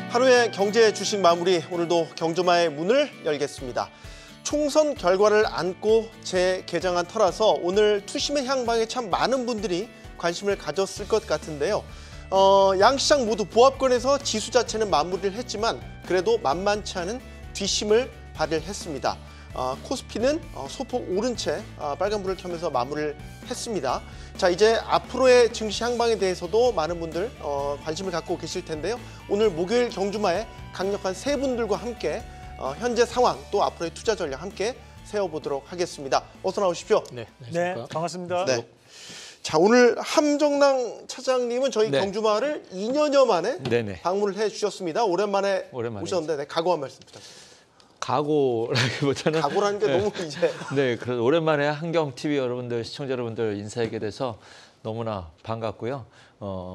하루의 경제 주식 마무리, 오늘도 경조마의 문을 열겠습니다. 총선 결과를 안고 재개장한 터라서 오늘 투심의 향방에 참 많은 분들이 관심을 가졌을 것 같은데요. 양시장 모두 보합권에서 지수 자체는 마무리를 했지만 그래도 만만치 않은 뒷심을 발휘했습니다. 코스피는 소폭 오른 채 빨간불을 켜면서 마무리를 했습니다. 자, 이제 앞으로의 증시 향방에 대해서도 많은 분들 관심을 갖고 계실 텐데요. 오늘 목요일 경주마에 강력한 세 분들과 함께 현재 상황 또 앞으로의 투자 전략 함께 세워보도록 하겠습니다. 어서 나오십시오. 네, 네, 반갑습니다. 네. 자, 오늘 함정랑 차장님은 저희 경주마를 2년여 만에 방문을 해주셨습니다. 오랜만에 오셨는데 각오 한 말씀 부탁드립니다. 각오라기보다는 각오라는 게 너무 이제 그래서 오랜만에 한경 TV 여러분들, 시청자 여러분들 인사하게 돼서 너무나 반갑고요.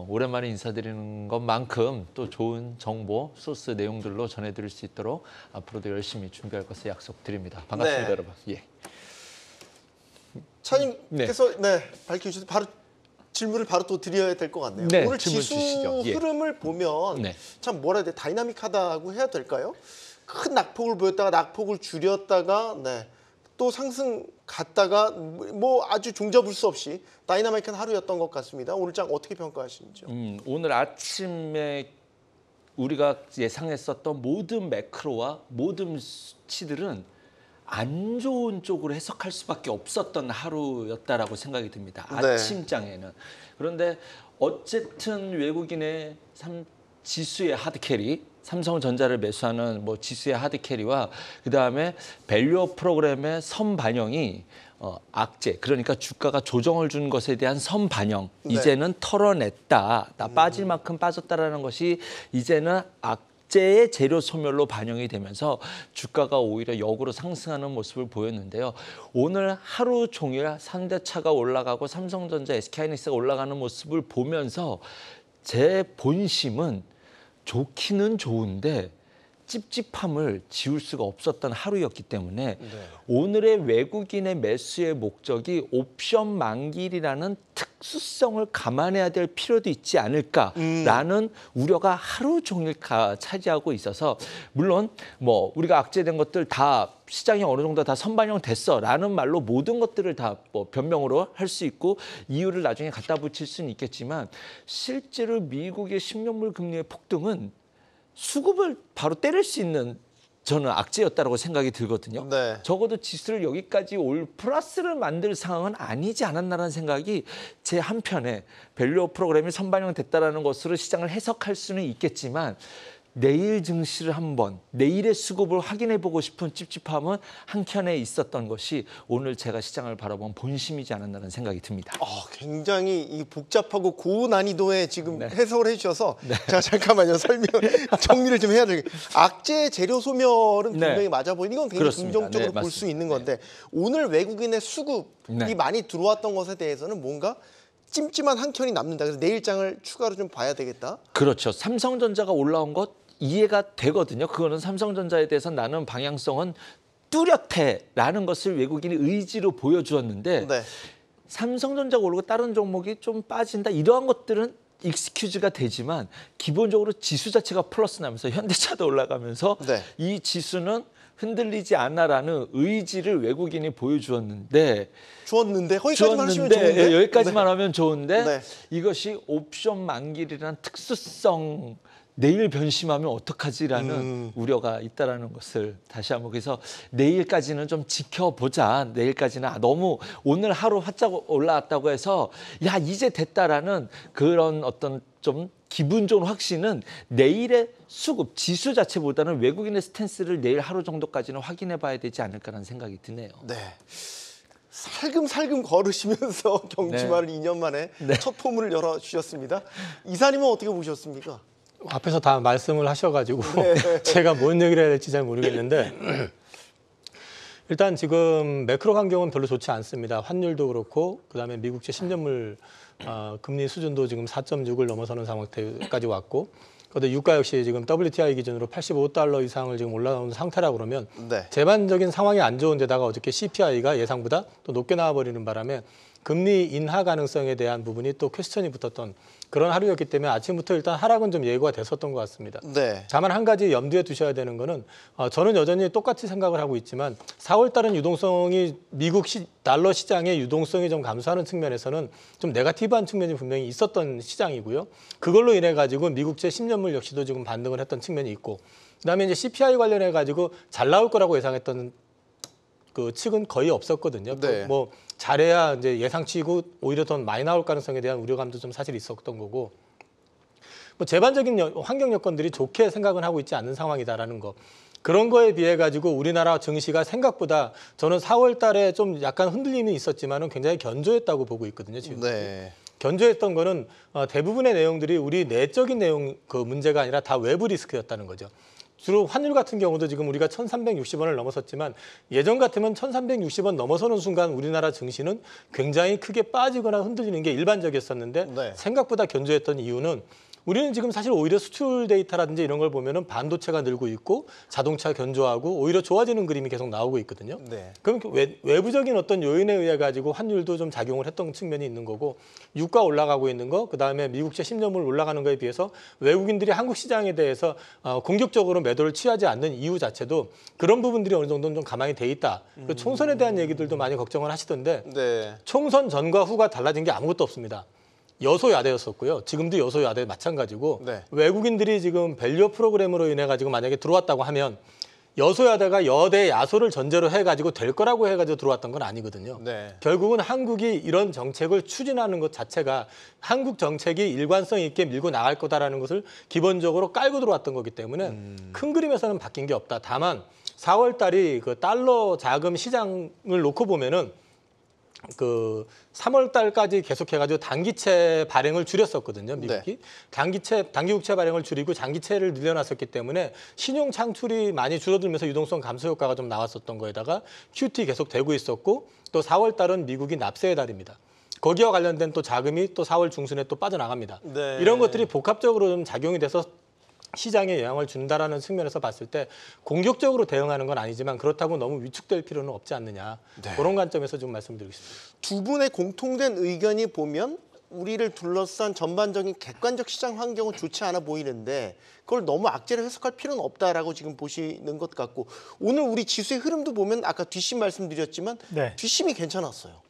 오랜만에 인사드리는 것만큼 또 좋은 정보, 소스 내용들로 전해드릴 수 있도록 앞으로도 열심히 준비할 것을 약속드립니다. 반갑습니다, 여러분. 예. 차장님께서 밝혀주셔서 바로 질문을 바로 또 드려야 될 것 같네요. 오늘 지수 흐름을 보면 참 뭐라 해야 돼, 다이나믹하다고 해야 될까요? 큰 낙폭을 보였다가 낙폭을 줄였다가 또 상승 갔다가 뭐 아주 종잡을 수 없이 다이나믹한 하루였던 것 같습니다. 오늘 장 어떻게 평가하시는지요? 오늘 아침에 우리가 예상했었던 모든 매크로와 모든 수치들은 안 좋은 쪽으로 해석할 수밖에 없었던 하루였다라고 생각이 듭니다. 아침장에는. 그런데 어쨌든 외국인의 지수의 하드캐리, 삼성전자를 매수하는 지수의 하드캐리와 그다음에 밸류업 프로그램의 선반영이 악재, 그러니까 주가가 조정을 준 것에 대한 선반영, 이제는 털어냈다. 나 빠질 만큼 빠졌다라는 것이 이제는 악재의 재료 소멸로 반영이 되면서 주가가 오히려 역으로 상승하는 모습을 보였는데요. 오늘 하루 종일 3대차가 올라가고 삼성전자, SK하이닉스가 올라가는 모습을 보면서 제 본심은 좋기는 좋은데 찝찝함을 지울 수가 없었던 하루였기 때문에 오늘의 외국인의 매수의 목적이 옵션 만기일이라는 특수성을 감안해야 될 필요도 있지 않을까라는 우려가 하루 종일 차지하고 있어서, 물론 우리가 악재된 것들 다 시장이 어느 정도 다 선반영됐어라는 말로 모든 것들을 다 변명으로 할 수 있고 이유를 나중에 갖다 붙일 수는 있겠지만, 실제로 미국의 10년물 금리의 폭등은 수급을 바로 때릴 수 있는 저는 악재였다고 생각이 들거든요. 적어도 지수를 여기까지 올 플러스를 만들 상황은 아니지 않았나라는 생각이 제 한편에 밸류업 프로그램이 선반영됐다는 것으로 시장을 해석할 수는 있겠지만, 내일 증시를 한번, 내일의 수급을 확인해보고 싶은 찝찝함은 한켠에 있었던 것이 오늘 제가 시장을 바라본 본심이지 않았나라는 생각이 듭니다. 굉장히 이 복잡하고 고난이도의 지금 해석을 해주셔서 제가 잠깐만요, 정리를 좀 해야 되겠. 악재 재료 소멸은 분명히 맞아 보이는, 이건 굉장히 긍정적으로 볼 수 있는 건데 오늘 외국인의 수급이 많이 들어왔던 것에 대해서는 뭔가 찜찜한 한켠이 남는다. 그래서 내일장을 추가로 좀 봐야 되겠다. 그렇죠. 삼성전자가 올라온 것 이해가 되거든요. 그거는 삼성전자에 대해서 나는 방향성은 뚜렷해라는 것을 외국인이 의지로 보여주었는데 삼성전자가 오르고 다른 종목이 좀 빠진다, 이러한 것들은 익스큐즈가 되지만 기본적으로 지수 자체가 플러스 나면서 현대차도 올라가면서 이 지수는 흔들리지 않아라는 의지를 외국인이 보여주었는데 거기까지만 하시면 좋은데 여기까지만 하면 좋은데 이것이 옵션 만기일이라는 특수성, 내일 변심하면 어떡하지라는 우려가 있다라는 것을 다시 한번, 그래서 내일까지는 좀 지켜보자. 내일까지는 너무 오늘 하루 활짝 올라왔다고 해서 야 이제 됐다라는 그런 어떤 좀 기분 좋은 확신은 내일의 수급, 지수 자체보다는 외국인의 스탠스를 내일 하루 정도까지는 확인해 봐야 되지 않을까라는 생각이 드네요. 살금살금 걸으시면서 경주마를 2년 만에 첫 포문을 열어주셨습니다. 이사님은 어떻게 보셨습니까? 앞에서 다 말씀을 하셔가지고 제가 뭔 얘기를 해야 될지 잘 모르겠는데 일단 지금 매크로 환경은 별로 좋지 않습니다. 환율도 그렇고 그다음에 미국제 10년물 금리 수준도 지금 4.6을 넘어서는 상태까지 왔고, 그런데 유가 역시 지금 WTI 기준으로 85달러 이상을 지금 올라오는 상태라 그러면 제반적인 상황이 안 좋은 데다가 어저께 CPI가 예상보다 또 높게 나와버리는 바람에 금리 인하 가능성에 대한 부분이 또 퀘스천이 붙었던 그런 하루였기 때문에 아침부터 일단 하락은 좀 예고가 됐었던 것 같습니다. 네. 다만 한 가지 염두에 두셔야 되는 거는 저는 여전히 똑같이 생각을 하고 있지만 4월 달은 유동성이 미국 달러 시장의 유동성이 좀 감소하는 측면에서는 좀 네거티브한 측면이 분명히 있었던 시장이고요. 그걸로 인해 가지고 미국채 10년물 역시도 지금 반등을 했던 측면이 있고 그다음에 이제 CPI 관련해 가지고 잘 나올 거라고 예상했던 그 측은 거의 없었거든요. 네. 뭐 잘해야 이제 예상치고 오히려 더 많이 나올 가능성에 대한 우려감도 좀 사실 있었던 거고. 뭐 제반적인 환경 여건들이 좋게 생각은 하고 있지 않는 상황이다라는 거. 그런 거에 비해 가지고 우리나라 증시가 생각보다 저는 4월 달에 좀 약간 흔들림이 있었지만은 굉장히 견조했다고 보고 있거든요. 지금. 네. 견조했던 거는 대부분의 내용들이 우리 내적인 내용 그 문제가 아니라 다 외부 리스크였다는 거죠. 주로 환율 같은 경우도 지금 우리가 1,360원을 넘어섰지만 예전 같으면 1,360원 넘어서는 순간 우리나라 증시는 굉장히 크게 빠지거나 흔들리는 게 일반적이었었는데 네. 생각보다 견조했던 이유는 우리는 지금 사실 오히려 수출 데이터라든지 이런 걸 보면은 반도체가 늘고 있고 자동차 견조하고 오히려 좋아지는 그림이 계속 나오고 있거든요. 네. 그럼 외부적인 어떤 요인에 의해 가지고 환율도 좀 작용을 했던 측면이 있는 거고 유가 올라가고 있는 거 그다음에 미국채 10년물 올라가는 거에 비해서 외국인들이 한국 시장에 대해서 공격적으로 매도를 취하지 않는 이유 자체도 그런 부분들이 어느 정도는 좀 가만히 돼 있다. 그리고 총선에 대한 얘기들도 많이 걱정을 하시던데 네. 총선 전과 후가 달라진 게 아무것도 없습니다. 여소야대였었고요. 지금도 여소야대 마찬가지고 네. 외국인들이 지금 밸류 프로그램으로 인해 가지고 만약에 들어왔다고 하면 여소야대가 여대 야소를 전제로 해가지고 될 거라고 해가지고 들어왔던 건 아니거든요. 네. 결국은 한국이 이런 정책을 추진하는 것 자체가 한국 정책이 일관성 있게 밀고 나갈 거다라는 것을 기본적으로 깔고 들어왔던 거기 때문에 큰 그림에서는 바뀐 게 없다. 다만 4월 달이 그 달러 자금 시장을 놓고 보면은 그 3월 달까지 계속해가지고 단기채 발행을 줄였었거든요, 미국이. 네. 단기국채 발행을 줄이고 장기채를 늘려놨었기 때문에 신용 창출이 많이 줄어들면서 유동성 감소 효과가 좀 나왔었던 거에다가 QT 계속 되고 있었고 또 4월 달은 미국이 납세의 달입니다. 거기와 관련된 또 자금이 또 4월 중순에 또 빠져나갑니다. 네. 이런 것들이 복합적으로 좀 작용이 돼서 시장에 영향을 준다라는 측면에서 봤을 때 공격적으로 대응하는 건 아니지만 그렇다고 너무 위축될 필요는 없지 않느냐. 네. 그런 관점에서 좀 말씀드리겠습니다. 두 분의 공통된 의견이 보면 우리를 둘러싼 전반적인 객관적 시장 환경은 좋지 않아 보이는데 그걸 너무 악재로 해석할 필요는 없다라고 지금 보시는 것 같고 오늘 우리 지수의 흐름도 보면 아까 뒷심 말씀드렸지만 네. 뒷심이 괜찮았어요.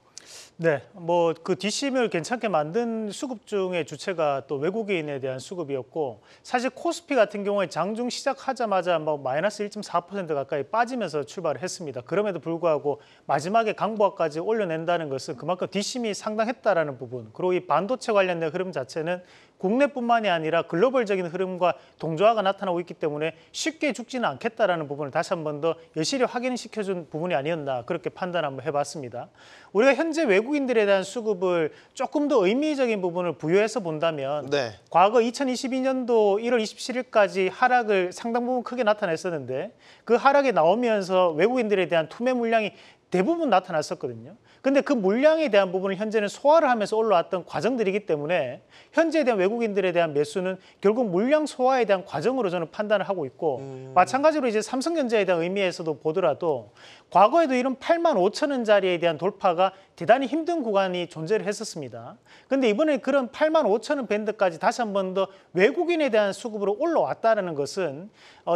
네, 뭐 그 뒷심을 괜찮게 만든 수급 중에 주체가 또 외국인에 대한 수급이었고 사실 코스피 같은 경우에 장중 시작하자마자 뭐 마이너스 1.4% 가까이 빠지면서 출발을 했습니다. 그럼에도 불구하고 마지막에 강보합까지 올려낸다는 것은 그만큼 뒷심이 상당했다라는 부분. 그리고 이 반도체 관련된 흐름 자체는 국내뿐만이 아니라 글로벌적인 흐름과 동조화가 나타나고 있기 때문에 쉽게 죽지는 않겠다라는 부분을 다시 한 번 더 여실히 확인시켜준 부분이 아니었나 그렇게 판단 한번 해봤습니다. 우리가 현재 외국인들에 대한 수급을 조금 더 의미적인 부분을 부여해서 본다면 네. 과거 2022년도 1월 27일까지 하락을 상당 부분 크게 나타냈었는데 그 하락이 나오면서 외국인들에 대한 투매 물량이 대부분 나타났었거든요. 근데 그 물량에 대한 부분을 현재는 소화를 하면서 올라왔던 과정들이기 때문에 현재에 대한 외국인들에 대한 매수는 결국 물량 소화에 대한 과정으로 저는 판단을 하고 있고 마찬가지로 이제 삼성전자에 대한 의미에서도 보더라도 과거에도 이런 85,000원짜리에 대한 돌파가 대단히 힘든 구간이 존재를 했었습니다. 근데 이번에 그런 85,000원 밴드까지 다시 한 번 더 외국인에 대한 수급으로 올라왔다는 것은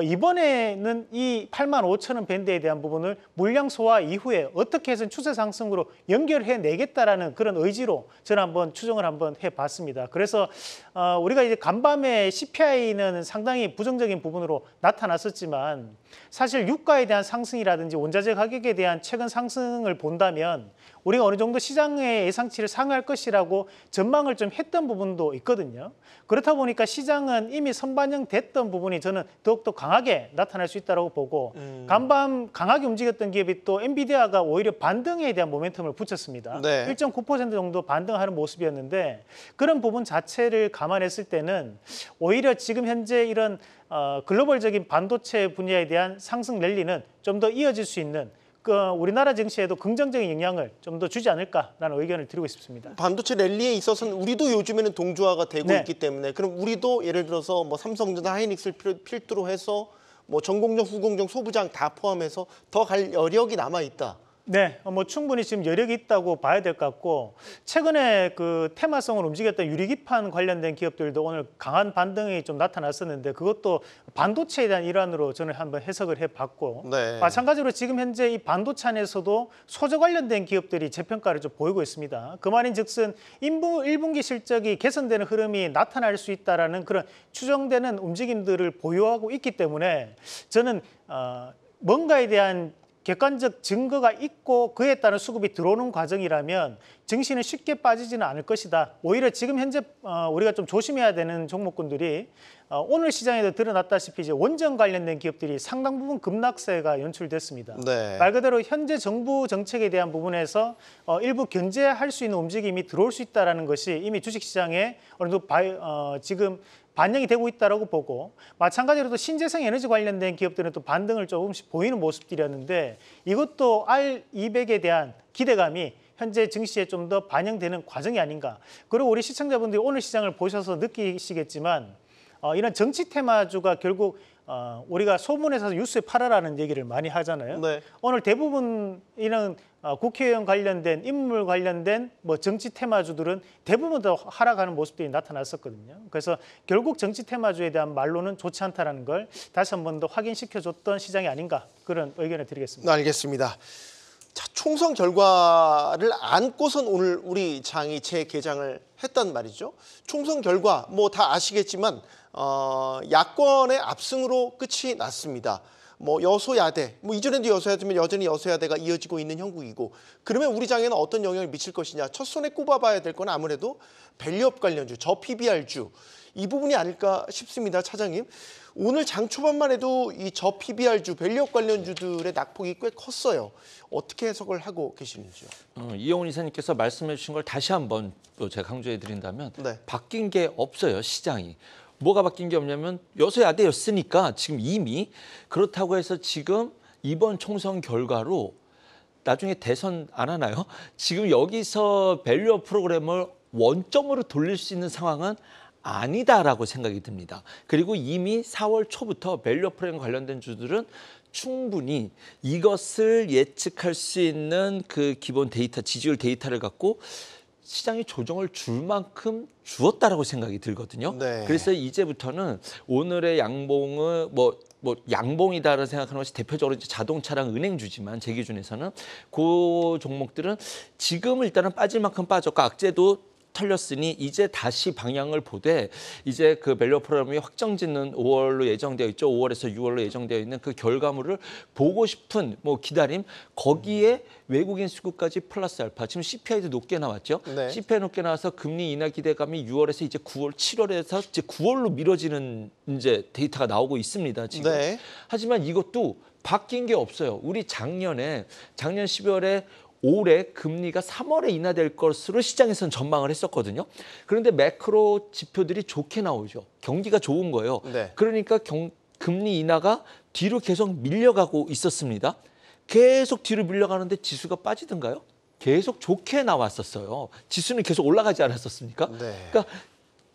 이번에는 이 85,000원 밴드에 대한 부분을 물량 소화 이후에 어떻게 해서 추세 상승으로 연결해내겠다라는 그런 의지로 저는 한번 추정을 한번 해봤습니다. 그래서 우리가 이제 간밤에 CPI는 상당히 부정적인 부분으로 나타났었지만 사실 유가에 대한 상승이라든지 원자재 가격에 대한 최근 상승을 본다면 우리가 어느 정도 시장의 예상치를 상회할 것이라고 전망을 좀 했던 부분도 있거든요. 그렇다 보니까 시장은 이미 선반영됐던 부분이 저는 더욱더 강하게 나타날 수 있다고 보고 간밤 강하게 움직였던 기업이 또 엔비디아가 오히려 반등에 대한 모멘텀을 붙였습니다. 네. 1.9% 정도 반등하는 모습이었는데 그런 부분 자체를 감안했을 때는 오히려 지금 현재 이런 글로벌적인 반도체 분야에 대한 상승 랠리는 좀 더 이어질 수 있는 우리나라 증시에도 긍정적인 영향을 좀 더 주지 않을까라는 의견을 드리고 싶습니다. 반도체 랠리에 있어서는 우리도 요즘에는 동조화가 되고 네. 있기 때문에 그럼 우리도 예를 들어서 뭐 삼성전자, 하이닉스를 필두로 해서 뭐 전공정, 후공정, 소부장 다 포함해서 더 갈 여력이 남아 있다. 네, 뭐 충분히 지금 여력이 있다고 봐야 될 것 같고 최근에 그 테마성을 움직였던 유리기판 관련된 기업들도 오늘 강한 반등이 좀 나타났었는데 그것도 반도체에 대한 일환으로 저는 한번 해석을 해봤고 네. 마찬가지로 지금 현재 이 반도체 안에서도 소재 관련된 기업들이 재평가를 좀 보이고 있습니다. 그 말인즉슨 1분기 실적이 개선되는 흐름이 나타날 수 있다라는 그런 추정되는 움직임들을 보유하고 있기 때문에 저는 뭔가에 대한 객관적 증거가 있고 그에 따른 수급이 들어오는 과정이라면 증시는 쉽게 빠지지는 않을 것이다. 오히려 지금 현재 우리가 좀 조심해야 되는 종목군들이 오늘 시장에도 드러났다시피 이제 원전 관련된 기업들이 상당 부분 급락세가 연출됐습니다. 네. 말 그대로 현재 정부 정책에 대한 부분에서 일부 견제할 수 있는 움직임이 들어올 수 있다는 것이 이미 주식시장에 어느 정도 지금 반영이 되고 있다고 보고 마찬가지로 또 신재생 에너지 관련된 기업들은 또 반등을 조금씩 보이는 모습들이었는데 이것도 R200에 대한 기대감이 현재 증시에 좀 더 반영되는 과정이 아닌가. 그리고 우리 시청자분들이 오늘 시장을 보셔서 느끼시겠지만 이런 정치 테마주가 결국 우리가 소문에서 뉴스에 팔아라는 얘기를 많이 하잖아요. 네. 오늘 대부분 이런 국회의원 관련된 인물 관련된 뭐 정치 테마주들은 대부분 더 하락하는 모습들이 나타났었거든요. 그래서 결국 정치 테마주에 대한 말로는 좋지 않다라는 걸 다시 한 번 더 확인시켜줬던 시장이 아닌가 그런 의견을 드리겠습니다. 알겠습니다. 자, 총선 결과를 안고선 오늘 우리 장이 재개장을 했단 말이죠. 총선 결과 뭐 다 아시겠지만 야권의 압승으로 끝이 났습니다. 뭐 여소야대, 뭐 이전에도 여소야대면 여전히 여소야대가 이어지고 있는 형국이고 그러면 우리 장에는 어떤 영향을 미칠 것이냐. 첫 손에 꼽아봐야 될 건 아무래도 밸류업 관련주, 저PBR주 이 부분이 아닐까 싶습니다. 차장님. 오늘 장 초반만 해도 이 저PBR주, 밸류업 관련주들의 낙폭이 꽤 컸어요. 어떻게 해석을 하고 계시는지요? 이영훈 이사님께서 말씀해 주신 걸 다시 한번 또 제가 강조해 드린다면 네. 바뀐 게 없어요. 시장이. 뭐가 바뀐 게 없냐면 여소야대였으니까 지금 이미 그렇다고 해서 지금 이번 총선 결과로 나중에 대선 안 하나요? 지금 여기서 밸류업 프로그램을 원점으로 돌릴 수 있는 상황은 아니다라고 생각이 듭니다. 그리고 이미 4월 초부터 밸류업 프로그램 관련된 주들은 충분히 이것을 예측할 수 있는 그 기본 데이터, 지지율 데이터를 갖고 시장이 조정을 줄 만큼 주었다라고 생각이 들거든요. 네. 그래서 이제부터는 오늘의 양봉은 뭐 양봉이다라고 생각하는 것이 대표적으로 이제 자동차랑 은행주지만 제 기준에서는 그 종목들은 지금 일단은 빠질 만큼 빠졌고 악재도 털렸으니 이제 다시 방향을 보되 이제 그 밸류업 프로그램이 확정짓는 5월로 예정되어 있죠. 5월에서 6월로 예정되어 있는 그 결과물을 보고 싶은 뭐 기다림 거기에 외국인 수급까지 플러스 알파. 지금 CPI도 높게 나왔죠. 네. CPI 높게 나와서 금리 인하 기대감이 6월에서 이제 9월, 7월에서 이제 9월로 미뤄지는 이제 데이터가 나오고 있습니다. 지금. 네. 하지만 이것도 바뀐 게 없어요. 우리 작년 12월에 올해 금리가 3월에 인하될 것으로 시장에서는 전망을 했었거든요. 그런데 매크로 지표들이 좋게 나오죠. 경기가 좋은 거예요. 네. 그러니까 금리 인하가 뒤로 계속 밀려가고 있었습니다. 계속 뒤로 밀려가는데 지수가 빠지던가요? 계속 좋게 나왔었어요. 지수는 계속 올라가지 않았었습니까? 네. 그러니까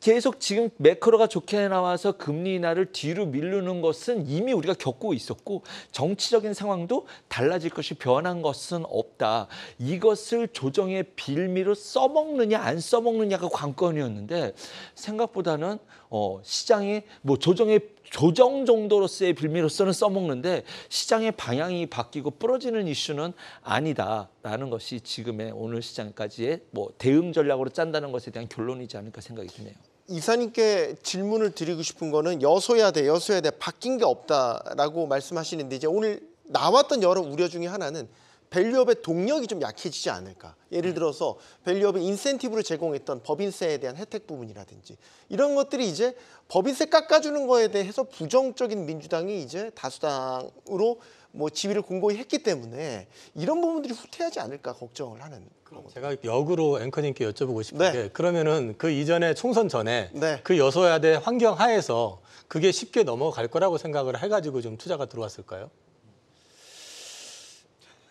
계속 지금 매크로가 좋게 나와서 금리 인하를 뒤로 미루는 것은 이미 우리가 겪고 있었고 정치적인 상황도 달라질 것이 변한 것은 없다. 이것을 조정의 빌미로 써먹느냐 안 써먹느냐가 관건이었는데 생각보다는 시장이 뭐 조정 정도로서의 빌미로서는 써먹는데 시장의 방향이 바뀌고 부러지는 이슈는 아니다라는 것이 지금의 오늘 시장까지의 뭐 대응 전략으로 짠다는 것에 대한 결론이지 않을까 생각이 드네요. 이사님께 질문을 드리고 싶은 거는 여소야대 바뀐 게 없다라고 말씀하시는데 이제 오늘 나왔던 여러 우려 중에 하나는 밸류업의 동력이 좀 약해지지 않을까. 예를 들어서 밸류업의 인센티브를 제공했던 법인세에 대한 혜택 부분이라든지 이런 것들이 이제 법인세 깎아주는 거에 대해서 부정적인 민주당이 이제 다수당으로 뭐 지위를 공고히 했기 때문에 이런 부분들이 후퇴하지 않을까 걱정을 하는. 제가 역으로 앵커님께 여쭤보고 싶은 네. 게 그러면은 그 이전에 총선 전에 네. 그 여소야대 환경 하에서 그게 쉽게 넘어갈 거라고 생각을 해가지고 좀 투자가 들어왔을까요?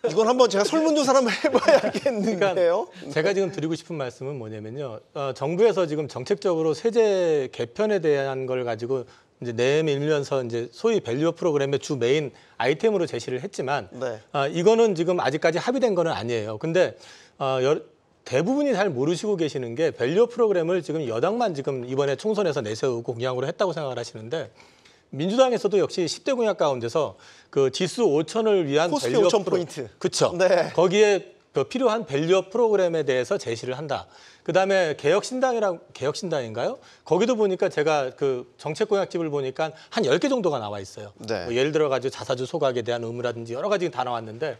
이건 한번 제가 설문조사 한번 해봐야겠는데요. 제가 지금 드리고 싶은 말씀은 뭐냐면요. 정부에서 지금 정책적으로 세제 개편에 대한 걸 가지고 이제 내밀면서 이제 소위 밸류업 프로그램의 주 메인 아이템으로 제시를 했지만 네. 이거는 지금 아직까지 합의된 거는 아니에요. 근데 대부분이 잘 모르시고 계시는 게 밸류업 프로그램을 지금 여당만 지금 이번에 총선에서 내세우고 공약으로 했다고 생각을 하시는데 민주당에서도 역시 10대 공약 가운데서 그 지수 5천을 위한 코스피 밸류업 5천 포인트. 그렇죠. 네. 거기에 필요한 밸류업 프로그램에 대해서 제시를 한다. 그다음에 개혁신당인가요? 거기도 보니까 제가 그 정책 공약집을 보니까 한 10개 정도가 나와 있어요. 네. 뭐 예를 들어 가지고 자사주 소각에 대한 의무라든지 여러 가지 다 나왔는데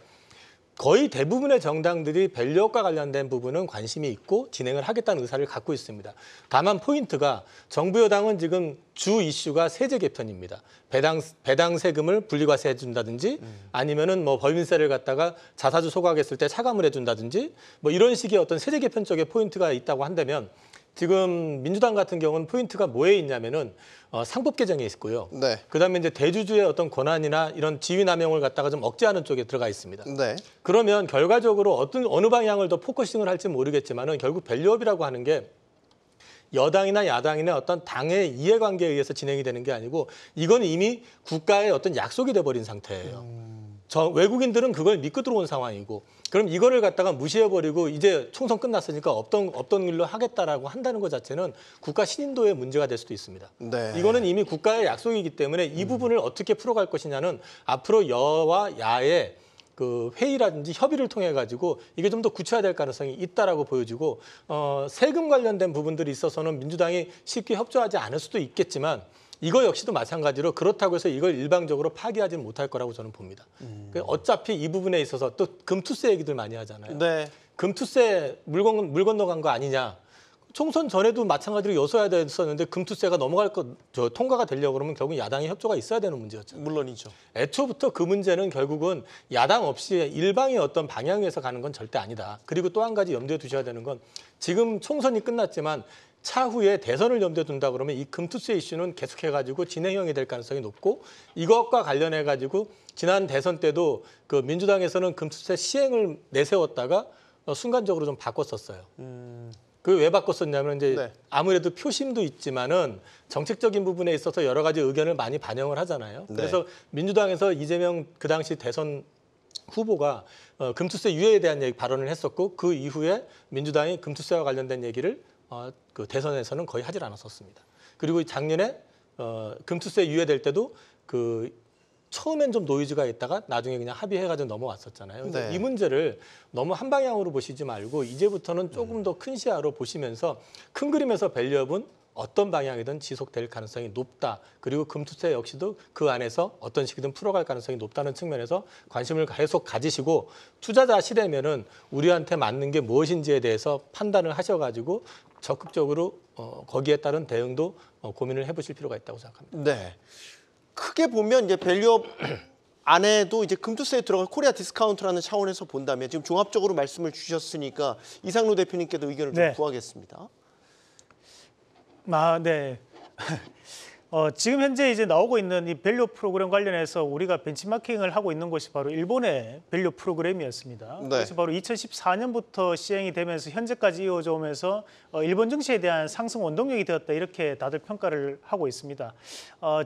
거의 대부분의 정당들이 밸류업과 관련된 부분은 관심이 있고 진행을 하겠다는 의사를 갖고 있습니다. 다만 포인트가 정부 여당은 지금 주 이슈가 세제 개편입니다. 배당 세금을 분리과세해 준다든지 아니면은 뭐 법인세를 갖다가 자사주 소각했을 때 차감을 해준다든지 뭐 이런 식의 어떤 세제 개편 쪽에 포인트가 있다고 한다면 지금 민주당 같은 경우는 포인트가 뭐에 있냐면은 상법 개정에 있고요. 네. 그다음에 이제 대주주의 어떤 권한이나 이런 지위 남용을 갖다가 좀 억제하는 쪽에 들어가 있습니다. 네. 그러면 결과적으로 어느 방향을 더 포커싱을 할지 모르겠지만은 결국 밸류업이라고 하는 게 여당이나 야당이나 어떤 당의 이해관계에 의해서 진행이 되는 게 아니고 이건 이미 국가의 어떤 약속이 돼버린 상태예요. 외국인들은 그걸 믿고 들어온 상황이고 그럼 이거를 갖다가 무시해버리고 이제 총선 끝났으니까 없던 일로 하겠다라고 한다는 것 자체는 국가 신인도의 문제가 될 수도 있습니다. 네. 이거는 이미 국가의 약속이기 때문에 이 부분을 어떻게 풀어갈 것이냐는 앞으로 여와 야의 그 회의라든지 협의를 통해 가지고 이게 좀 더 구체화될 가능성이 있다라고 보여지고 세금 관련된 부분들이 있어서는 민주당이 쉽게 협조하지 않을 수도 있겠지만 이거 역시도 마찬가지로 그렇다고 해서 이걸 일방적으로 파기하지는 못할 거라고 저는 봅니다. 어차피 이 부분에 있어서 또 금투세 얘기들 많이 하잖아요. 네. 금투세 물 건너간 거 아니냐. 총선 전에도 마찬가지로 요소야 됐었는데 금투세가 통과가 되려고 그러면 결국 야당의 협조가 있어야 되는 문제였죠. 물론이죠. 애초부터 그 문제는 결국은 야당 없이 일방의 어떤 방향에서 가는 건 절대 아니다. 그리고 또 한 가지 염두에 두셔야 되는 건 지금 총선이 끝났지만 차후에 대선을 염두에 둔다 그러면 이 금투세 이슈는 계속해가지고 진행형이 될 가능성이 높고 이것과 관련해가지고 지난 대선 때도 그 민주당에서는 금투세 시행을 내세웠다가 순간적으로 좀 바꿨었어요. 그 왜 바꿨었냐면 이제 네. 아무래도 표심도 있지만은 정책적인 부분에 있어서 여러 가지 의견을 많이 반영을 하잖아요. 네. 그래서 민주당에서 이재명 그 당시 대선 후보가 금투세 유예에 대한 발언을 했었고 그 이후에 민주당이 금투세와 관련된 얘기를 그 대선에서는 거의 하질 않았었습니다. 그리고 작년에 금투세 유예될 때도 그 처음엔 좀 노이즈가 있다가 나중에 그냥 합의해가지고 넘어왔었잖아요. 근데 네. 이 문제를 너무 한 방향으로 보시지 말고 이제부터는 조금 더 큰 시야로 보시면서 큰 그림에서 밸류업은 어떤 방향이든 지속될 가능성이 높다. 그리고 금투세 역시도 그 안에서 어떤 식이든 풀어갈 가능성이 높다는 측면에서 관심을 계속 가지시고 투자자 시대면은 우리한테 맞는 게 무엇인지에 대해서 판단을 하셔가지고 적극적으로 거기에 따른 대응도 고민을 해보실 필요가 있다고 생각합니다. 네. 크게 보면 이제 밸류업 안에도 이제 금투세에 들어갈 코리아 디스카운트라는 차원에서 본다면 지금 종합적으로 말씀을 주셨으니까 이상로 대표님께도 의견을 좀 네. 구하겠습니다. 네. 지금 현재 이제 나오고 있는 이 밸류 프로그램 관련해서 우리가 벤치마킹을 하고 있는 것이 바로 일본의 밸류 프로그램이었습니다. 네. 그래서 바로 2014년부터 시행이 되면서 현재까지 이어져 오면서 일본 증시에 대한 상승 원동력이 되었다 이렇게 다들 평가를 하고 있습니다.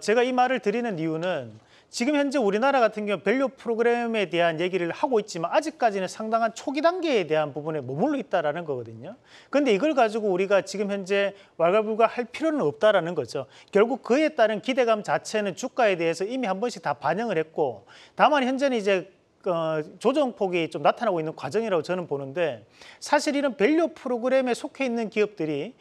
제가 이 말을 드리는 이유는 지금 현재 우리나라 같은 경우 밸류 프로그램에 대한 얘기를 하고 있지만 아직까지는 상당한 초기 단계에 대한 부분에 머물러 있다라는 거거든요. 그런데 이걸 가지고 우리가 지금 현재 왈가불가할 필요는 없다라는 거죠. 결국 그에 따른 기대감 자체는 주가에 대해서 이미 한 번씩 다 반영을 했고 다만 현재는 이제 조정폭이 좀 나타나고 있는 과정이라고 저는 보는데 사실 이런 밸류 프로그램에 속해 있는 기업들이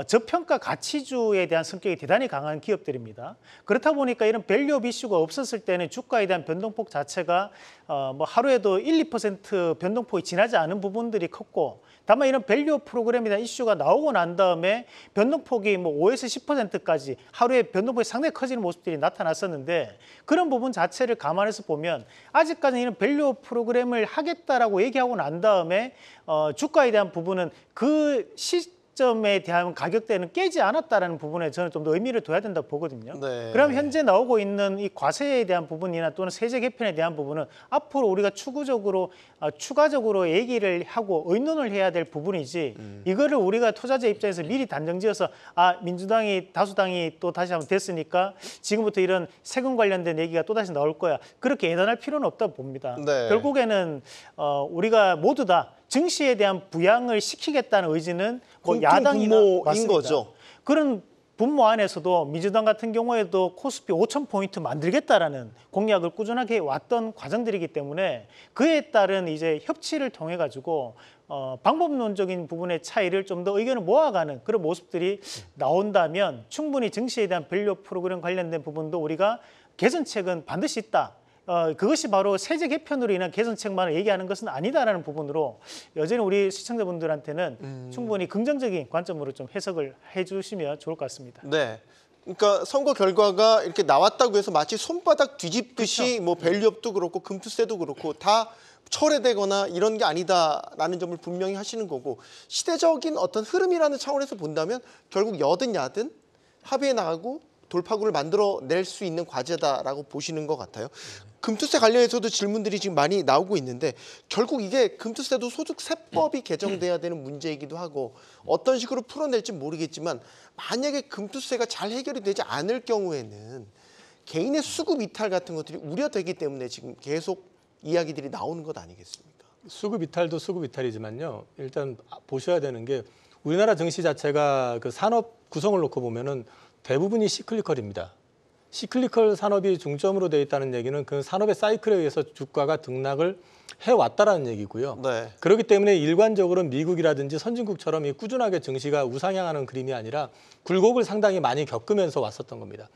저평가 가치주에 대한 성격이 대단히 강한 기업들입니다. 그렇다 보니까 이런 밸류업 이슈가 없었을 때는 주가에 대한 변동폭 자체가 뭐 하루에도 1, 2% 변동폭이 지나지 않은 부분들이 컸고 다만 이런 밸류업 프로그램에 대한 이슈가 나오고 난 다음에 변동폭이 뭐 5에서 10%까지 하루에 변동폭이 상당히 커지는 모습들이 나타났었는데 그런 부분 자체를 감안해서 보면 아직까지는 이런 밸류업 프로그램을 하겠다라고 얘기하고 난 다음에 주가에 대한 부분은 그 시점에 대한 가격대는 깨지 않았다라는 부분에 저는 좀 더 의미를 둬야 된다고 보거든요. 네. 그럼 현재 나오고 있는 이 과세에 대한 부분이나 또는 세제 개편에 대한 부분은 앞으로 우리가 추가적으로 얘기를 하고 의논을 해야 될 부분이지 이거를 우리가 투자자 입장에서 미리 단정지어서 민주당이 다수당이 또 다시 한번 됐으니까 지금부터 이런 세금 관련된 얘기가 또 다시 나올 거야. 그렇게 예단할 필요는 없다고 봅니다. 네. 결국에는 우리가 모두 다 증시에 대한 부양을 시키겠다는 의지는 뭐 공통 야당이나 분모인 맞습니다. 거죠. 그런 분모 안에서도 민주당 같은 경우에도 코스피 5,000포인트 만들겠다라는 공약을 꾸준하게 왔던 과정들이기 때문에 그에 따른 이제 협치를 통해 가지고 방법론적인 부분의 차이를 좀 더 의견을 모아가는 그런 모습들이 나온다면 충분히 증시에 대한 밸류 프로그램 관련된 부분도 우리가 개선책은 반드시 있다. 그것이 바로 세제 개편으로 인한 개선책만을 얘기하는 것은 아니다라는 부분으로 여전히 우리 시청자분들한테는 충분히 긍정적인 관점으로 좀 해석을 해주시면 좋을 것 같습니다. 네. 그러니까 선거 결과가 이렇게 나왔다고 해서 마치 손바닥 뒤집듯이 그렇죠. 뭐 밸류업도 그렇고 금투세도 그렇고 다 철회되거나 이런 게 아니다라는 점을 분명히 하시는 거고 시대적인 어떤 흐름이라는 차원에서 본다면 결국 여든 야든 합의해 나가고 돌파구를 만들어낼 수 있는 과제다라고 보시는 것 같아요. 금투세 관련해서도 질문들이 지금 많이 나오고 있는데 결국 이게 금투세도 소득세법이 개정돼야 되는 문제이기도 하고 어떤 식으로 풀어낼지 모르겠지만 만약에 금투세가 잘 해결이 되지 않을 경우에는 개인의 수급 이탈 같은 것들이 우려되기 때문에 지금 계속 이야기들이 나오는 것 아니겠습니까? 수급 이탈도 수급 이탈이지만요. 일단 보셔야 되는 게 우리나라 증시 자체가 그 산업 구성을 놓고 보면은 대부분이 시클리컬입니다. 시클리컬 산업이 중점으로 되어 있다는 얘기는 그 산업의 사이클에 의해서 주가가 등락을 해왔다라는 얘기고요. 네. 그렇기 때문에 일관적으로 미국이라든지 선진국처럼 이 꾸준하게 증시가 우상향하는 그림이 아니라 굴곡을 상당히 많이 겪으면서 왔었던 겁니다.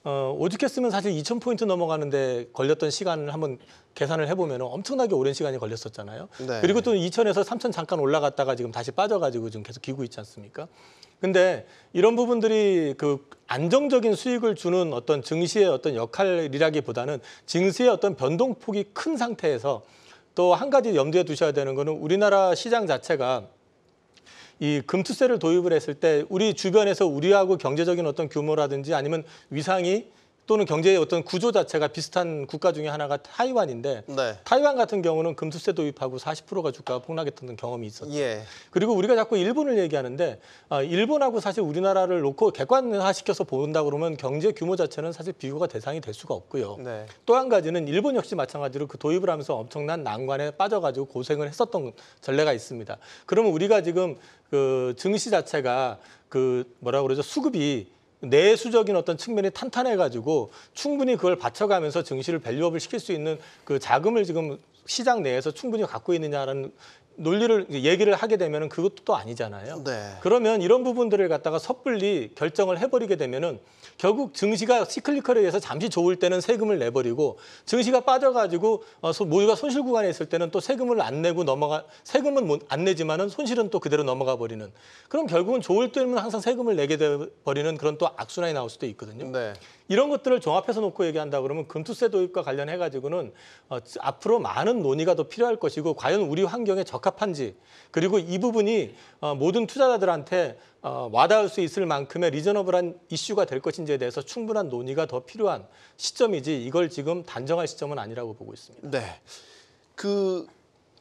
오죽했으면 사실 2,000포인트 넘어가는데 걸렸던 시간을 한번 계산을 해보면 엄청나게 오랜 시간이 걸렸었잖아요. 네. 그리고 또 2,000에서 3,000 잠깐 올라갔다가 지금 다시 빠져가지고 지금 계속 기고 있지 않습니까? 근데 이런 부분들이 그 안정적인 수익을 주는 어떤 증시의 어떤 역할이라기보다는 증시의 어떤 변동폭이 큰 상태에서 또 한 가지 염두에 두셔야 되는 거는 우리나라 시장 자체가 이 금투세를 도입을 했을 때 우리 주변에서 우리하고 경제적인 어떤 규모라든지 아니면 위상이 또는 경제의 어떤 구조 자체가 비슷한 국가 중에 하나가 타이완인데 네. 타이완 같은 경우는 금투세 도입하고 40%가 주가가 폭락했던 경험이 있었죠. 예. 그리고 우리가 자꾸 일본을 얘기하는데 일본하고 사실 우리나라를 놓고 객관화시켜서 본다 그러면 경제 규모 자체는 사실 비교가 대상이 될 수가 없고요. 네. 또 한 가지는 일본 역시 마찬가지로 그 도입을 하면서 엄청난 난관에 빠져가지고 고생을 했었던 전례가 있습니다. 그러면 우리가 지금 그 증시 자체가 그 뭐라 그러죠? 수급이 내수적인 어떤 측면이 탄탄해가지고 충분히 그걸 받쳐가면서 증시를 밸류업을 시킬 수 있는 그 자금을 지금 시장 내에서 충분히 갖고 있느냐라는 논리를 얘기를 하게 되면은 그것도 또 아니잖아요. 네. 그러면 이런 부분들을 갖다가 섣불리 결정을 해버리게 되면은 결국 증시가 시클리컬에 의해서 잠시 좋을 때는 세금을 내버리고 증시가 빠져가지고 모두가 손실 구간에 있을 때는 또 세금을 안 내고 세금은 안 내지만은 손실은 또 그대로 넘어가 버리는. 그럼 결국은 좋을 때는 항상 세금을 내게 돼 버리는 그런 또 악순환이 나올 수도 있거든요. 네. 이런 것들을 종합해서 놓고 얘기한다 그러면 금투세 도입과 관련해 가지고는 앞으로 많은 논의가 더 필요할 것이고 과연 우리 환경에 적합한지 그리고 이 부분이 모든 투자자들한테 와닿을 수 있을 만큼의 리저너블한 이슈가 될 것인지에 대해서 충분한 논의가 더 필요한 시점이지 이걸 지금 단정할 시점은 아니라고 보고 있습니다. 네.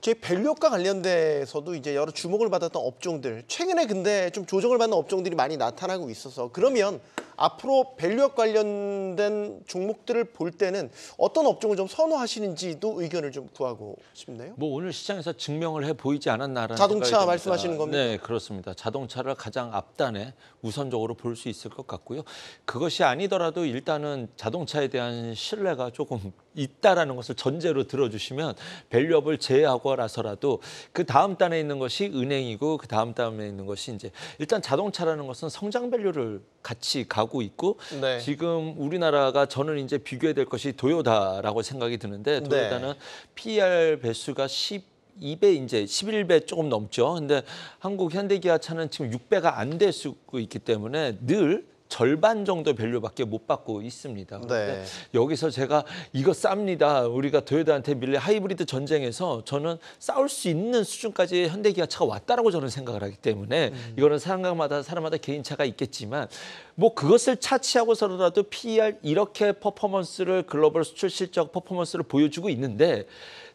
제 밸류업과 관련돼서도 이제 여러 주목을 받았던 업종들 최근에 근데 좀 조정을 받는 업종들이 많이 나타나고 있어서 그러면 앞으로 밸류업 관련된 종목들을 볼 때는 어떤 업종을 좀 선호하시는지도 의견을 좀 구하고 싶네요. 뭐 오늘 시장에서 증명을 해 보이지 않았나라는 자동차 생각이 듭니다. 말씀하시는 겁니까? 네, 그렇습니다. 자동차를 가장 앞단에 우선적으로 볼 수 있을 것 같고요. 그것이 아니더라도 일단은 자동차에 대한 신뢰가 조금 있다라는 것을 전제로 들어주시면 밸류업을 제외하고라서라도 그 다음 단에 있는 것이 은행이고 그 다음 단에 있는 것이 이제 일단 자동차라는 것은 성장 밸류를 같이 가고 있고 네. 지금 우리나라가 저는 이제 비교해야 될 것이 도요타라고 생각이 드는데 도요타는 PER 배수가 12배 이제 11배 조금 넘죠. 근데 한국 현대기아차는 지금 6배가 안 될 수 있기 때문에 늘 절반 정도 밸류밖에 못 받고 있습니다. 그런데 네. 여기서 제가 이거 쌉니다. 우리가 토요타한테 밀릴 하이브리드 전쟁에서 저는 싸울 수 있는 수준까지 현대기아차가 왔다라고 저는 생각을 하기 때문에 이거는 사람마다 개인차가 있겠지만 뭐 그것을 차치하고서라도 PER 이렇게 퍼포먼스를 글로벌 수출 실적 퍼포먼스를 보여주고 있는데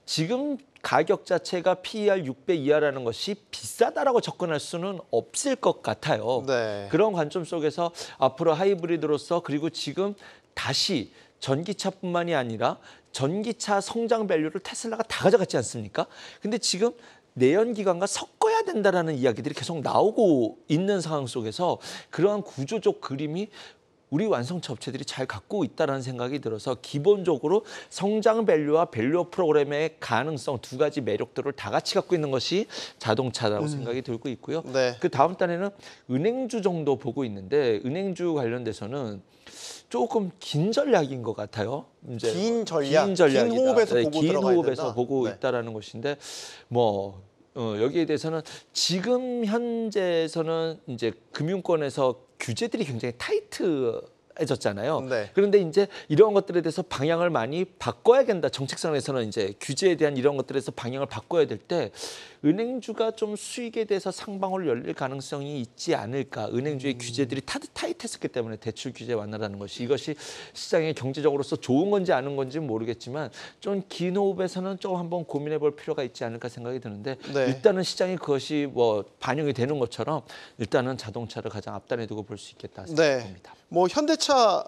지금 가격 자체가 PER 6배 이하라는 것이 비싸다라고 접근할 수는 없을 것 같아요. 네. 그런 관점 속에서 앞으로 하이브리드로서 그리고 지금 다시 전기차뿐만이 아니라 전기차 성장 밸류를 테슬라가 다 가져갔지 않습니까? 근데 지금 내연기관과 섞어야 된다라는 이야기들이 계속 나오고 있는 상황 속에서 그러한 구조적 그림이 우리 완성차 업체들이 잘 갖고 있다는 생각이 들어서 기본적으로 성장 밸류와 밸류 프로그램의 가능성 두 가지 매력들을 다 같이 갖고 있는 것이 자동차라고 생각이 들고 있고요. 네. 그 다음 달에는 은행주 정도 보고 있는데 은행주 관련돼서는 조금 긴 전략인 것 같아요. 이제 긴 전략, 긴 전략이다. 긴 호흡에서 보고 긴 들어가야 호흡에서 된다. 보고 네. 있다라는 것인데 뭐 여기에 대해서는 지금 현재에서는 이제 금융권에서 규제들이 굉장히 타이트해졌잖아요. 네. 그런데 이제 이런 것들에 대해서 방향을 많이 바꿔야 된다. 정책상에서는 이제 규제에 대한 이런 것들에서 방향을 바꿔야 될 때 은행주가 좀 수익에 대해서 상방으로 열릴 가능성이 있지 않을까. 은행주의 규제들이 타이트했었기 때문에 대출 규제 완화라는 것이 이것이 시장에 경제적으로서 좋은 건지 아닌 건지는 모르겠지만 좀 긴 호흡에서는 좀 한번 고민해 볼 필요가 있지 않을까 생각이 드는데 네. 일단은 시장이 그것이 뭐 반영이 되는 것처럼 일단은 자동차를 가장 앞단에 두고 볼 수 있겠다 생각합니다. 뭐 현대차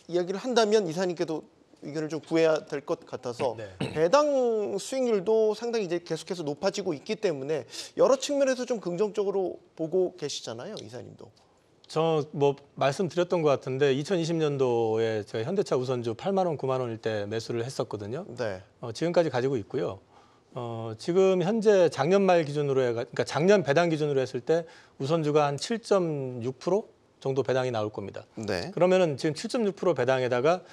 이야기를 한다면 이사님께도 의견을 좀 구해야 될 것 같아서 네. 배당 수익률도 상당히 이제 계속해서 높아지고 있기 때문에 여러 측면에서 좀 긍정적으로 보고 계시잖아요, 이사님도. 저 뭐 말씀드렸던 것 같은데 2020년도에 제가 현대차 우선주 8만 원, 9만 원일 때 매수를 했었거든요. 네. 지금까지 가지고 있고요. 지금 현재 작년 말 기준으로 그러니까 작년 배당 기준으로 했을 때 우선주가 한 7.6% 정도 배당이 나올 겁니다. 네. 그러면은 지금 7.6% 배당에다가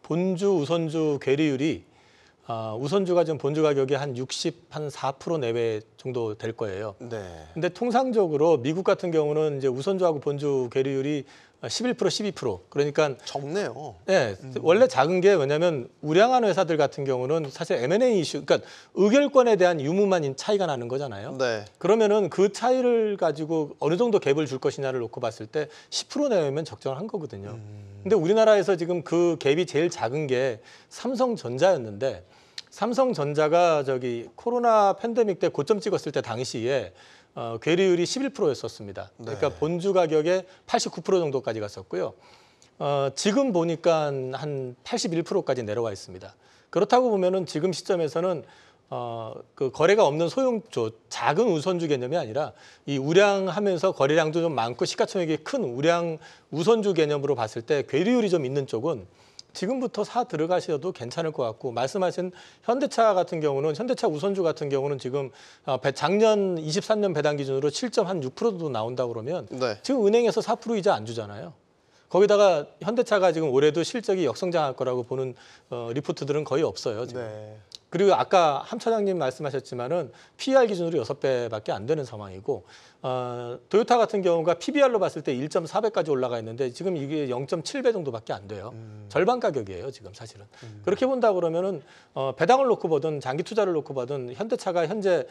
본주 우선주 괴리율이 우선주가 지금 본주 가격이 한 4% 내외 정도 될 거예요. 네. 근데 통상적으로 미국 같은 경우는 이제 우선주하고 본주 괴리율이 11%, 12%. 그러니까 적네요. 네, 원래 작은 게 왜냐하면 우량한 회사들 같은 경우는 사실 M&A 이슈, 그러니까 의결권에 대한 유무만 차이가 나는 거잖아요. 네. 그러면은 그 차이를 가지고 어느 정도 갭을 줄 것이냐를 놓고 봤을 때 10% 내외면 적정한 거거든요. 근데 우리나라에서 지금 그 갭이 제일 작은 게 삼성전자였는데 삼성전자가 저기 코로나 팬데믹 때 고점 찍었을 때 당시에 괴리율이 11%였었습니다. 그러니까 네. 본주 가격의 89% 정도까지 갔었고요. 지금 보니까 한 81%까지 내려와 있습니다. 그렇다고 보면은 지금 시점에서는 그 거래가 없는 소형주, 작은 우선주 개념이 아니라 이 우량하면서 거래량도 좀 많고 시가총액이 큰 우량 우선주 개념으로 봤을 때 괴리율이 좀 있는 쪽은 지금부터 사 들어가셔도 괜찮을 것 같고 말씀하신 현대차 같은 경우는 현대차 우선주 같은 경우는 지금 작년 23년 배당 기준으로 7.6%도 나온다 그러면 네. 지금 은행에서 4% 이자 안 주잖아요. 거기다가 현대차가 지금 올해도 실적이 역성장할 거라고 보는 리포트들은 거의 없어요. 지금. 네. 그리고 아까 함 차장님 말씀하셨지만은 PER 기준으로 6배밖에 안 되는 상황이고 토요타 같은 경우가 PBR로 봤을 때 1.4배까지 올라가 있는데 지금 이게 0.7배 정도밖에 안 돼요. 절반 가격이에요, 지금 사실은. 그렇게 본다 그러면은 배당을 놓고 보든 장기 투자를 놓고 보든 현대차가 현재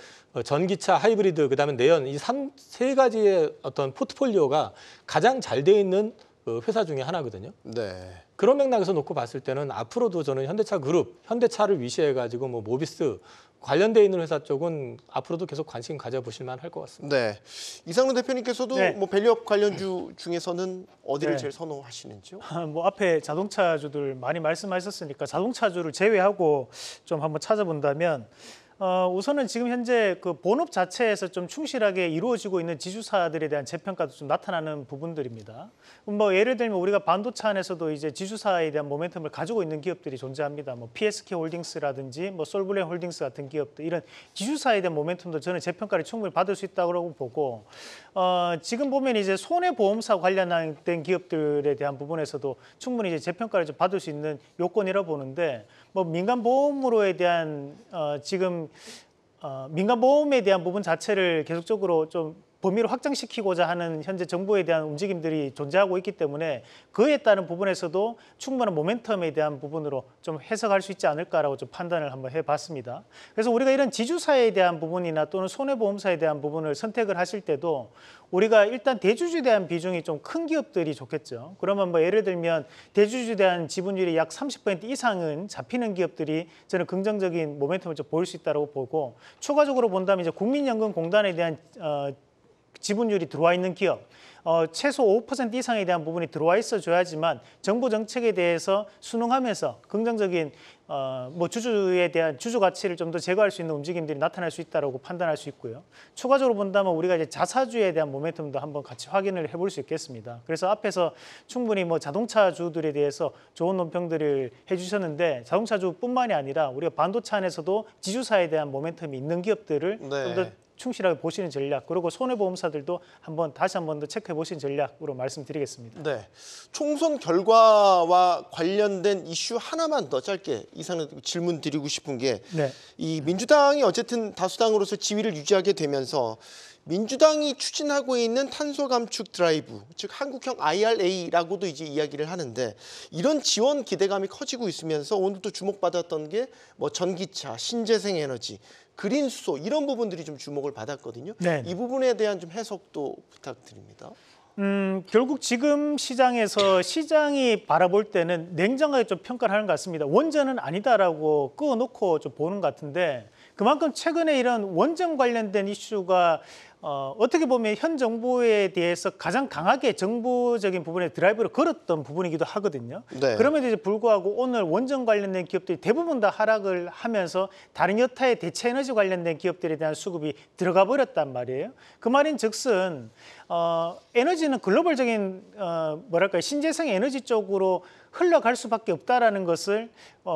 전기차, 하이브리드, 그다음에 내연 이 세 가지의 어떤 포트폴리오가 가장 잘 돼 있는 그 회사 중에 하나거든요. 네. 그런 맥락에서 놓고 봤을 때는 앞으로도 저는 현대차 그룹, 현대차를 위시해가지고 뭐 모비스 관련돼 있는 회사 쪽은 앞으로도 계속 관심 가져보실 만할 것 같습니다. 네. 이상론 대표님께서도 네. 뭐 밸류업 관련주 중에서는 어디를 네. 제일 선호하시는지요? 뭐 앞에 자동차주들 많이 말씀하셨으니까 자동차주를 제외하고 좀 한번 찾아본다면 우선은 지금 현재 그 본업 자체에서 좀 충실하게 이루어지고 있는 지주사들에 대한 재평가도 좀 나타나는 부분들입니다. 뭐 예를 들면 우리가 반도체 안에서도 이제 지주사에 대한 모멘텀을 가지고 있는 기업들이 존재합니다. 뭐 PSK 홀딩스라든지 뭐 솔블렌 홀딩스 같은 기업들 이런 지주사에 대한 모멘텀도 저는 재평가를 충분히 받을 수 있다고 보고 지금 보면 이제 손해보험사 관련된 기업들에 대한 부분에서도 충분히 이제 재평가를 좀 받을 수 있는 요건이라 보는데 뭐 민간보험으로에 대한 지금 민간보험에 대한 부분 자체를 계속적으로 좀 범위를 확장시키고자 하는 현재 정부에 대한 움직임들이 존재하고 있기 때문에 그에 따른 부분에서도 충분한 모멘텀에 대한 부분으로 좀 해석할 수 있지 않을까라고 좀 판단을 한번 해봤습니다. 그래서 우리가 이런 지주사에 대한 부분이나 또는 손해보험사에 대한 부분을 선택을 하실 때도 우리가 일단 대주주에 대한 비중이 좀 큰 기업들이 좋겠죠. 그러면 뭐 예를 들면 대주주에 대한 지분율이 약 30% 이상은 잡히는 기업들이 저는 긍정적인 모멘텀을 좀 보일 수 있다고 보고, 추가적으로 본다면 이제 국민연금공단에 대한 지분율이 들어와 있는 기업, 최소 5% 이상에 대한 부분이 들어와 있어줘야지만 정부 정책에 대해서 순응하면서 긍정적인 뭐 주주에 대한 주주 가치를 좀 더 제거할 수 있는 움직임들이 나타날 수 있다고 판단할 수 있고요. 추가적으로 본다면 우리가 이제 자사주에 대한 모멘텀도 한번 같이 확인을 해볼 수 있겠습니다. 그래서 앞에서 충분히 뭐 자동차주들에 대해서 좋은 논평들을 해주셨는데, 자동차주뿐만이 아니라 우리가 반도체 안에서도 지주사에 대한 모멘텀이 있는 기업들을 좀 더 충실하게 보시는 전략, 그리고 손해보험사들도 다시 한 번 더 체크해 보시는 전략으로 말씀드리겠습니다. 네, 총선 결과와 관련된 이슈 하나만 더 짧게 이상은 질문 드리고 싶은 게, 이 민주당이 어쨌든 다수당으로서 지위를 유지하게 되면서 민주당이 추진하고 있는 탄소 감축 드라이브, 즉 한국형 IRA라고도 이제 이야기를 하는데, 이런 지원 기대감이 커지고 있으면서 오늘 또 주목받았던 게 뭐 전기차, 신재생 에너지, 그린 수소 이런 부분들이 좀 주목을 받았거든요. 이 부분에 대한 좀 해석도 부탁드립니다. 결국 지금 시장이 바라볼 때는 냉정하게 좀 평가를 하는 것 같습니다. 원전은 아니다라고 끄어놓고 좀 보는 것 같은데, 그만큼 최근에 이런 원전 관련된 이슈가 어떻게 보면 현 정부에 대해서 가장 강하게 정부적인 부분에 드라이브를 걸었던 부분이기도 하거든요. 그럼에도 불구하고 오늘 원전 관련된 기업들이 대부분 다 하락을 하면서 다른 여타의 대체 에너지 관련된 기업들에 대한 수급이 들어가 버렸단 말이에요. 그 말인즉슨 에너지는 글로벌적인 신재생 에너지 쪽으로 흘러갈 수밖에 없다라는 것을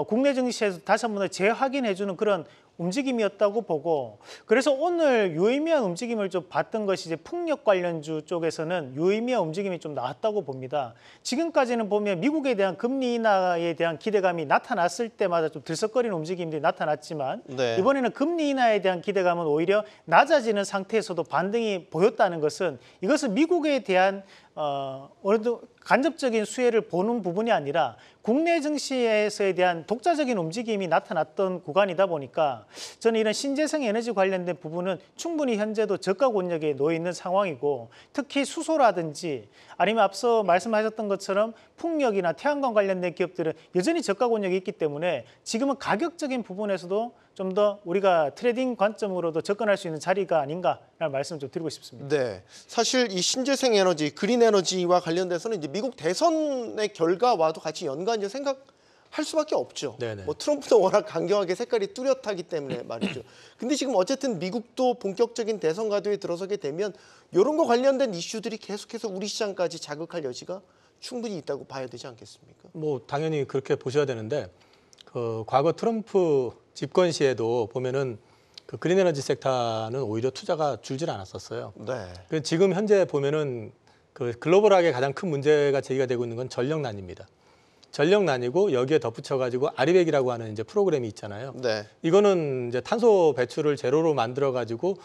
국내 증시에서 다시 한 번 더 재확인해주는 그런 움직임이었다고 보고, 그래서 오늘 유의미한 움직임을 좀 봤던 것이 이제 풍력 관련주 쪽에서는 유의미한 움직임이 좀 나왔다고 봅니다. 지금까지는 보면 미국에 대한 금리 인하에 대한 기대감이 나타났을 때마다 좀 들썩거리는 움직임들이 나타났지만, 이번에는 금리 인하에 대한 기대감은 오히려 낮아지는 상태에서도 반등이 보였다는 것은, 이것은 미국에 대한 어느 정도 간접적인 수혜를 보는 부분이 아니라 국내 증시에서에 대한 독자적인 움직임이 나타났던 구간이다 보니까, 저는 이런 신재생 에너지 관련된 부분은 충분히 현재도 저가 권역에 놓여 있는 상황이고, 특히 수소라든지 아니면 앞서 말씀하셨던 것처럼 풍력이나 태양광 관련된 기업들은 여전히 저가 권역이 있기 때문에 지금은 가격적인 부분에서도 좀 더 우리가 트레이딩 관점으로도 접근할 수 있는 자리가 아닌가라는 말씀을 좀 드리고 싶습니다. 네, 사실 이 신재생 에너지, 그린 에너지와 관련돼서는 이제 미국 대선의 결과와도 같이 연관해서 생각할 수밖에 없죠. 뭐 트럼프도 워낙 강경하게 색깔이 뚜렷하기 때문에 말이죠. 근데 지금 어쨌든 미국도 본격적인 대선 가도에 들어서게 되면 이런 거 관련된 이슈들이 계속해서 우리 시장까지 자극할 여지가 충분히 있다고 봐야 되지 않겠습니까? 뭐 당연히 그렇게 보셔야 되는데, 과거 트럼프 집권 시에도 보면은 그 그린 에너지 섹터는 오히려 투자가 줄질 않았었어요. 지금 현재 보면은 그 글로벌하게 가장 큰 문제가 제기가 되고 있는 건 전력난입니다. 전력난이고 여기에 덧붙여가지고 아리백이라고 하는 이제 프로그램이 있잖아요. 이거는 이제 탄소 배출을 제로로 만들어가지고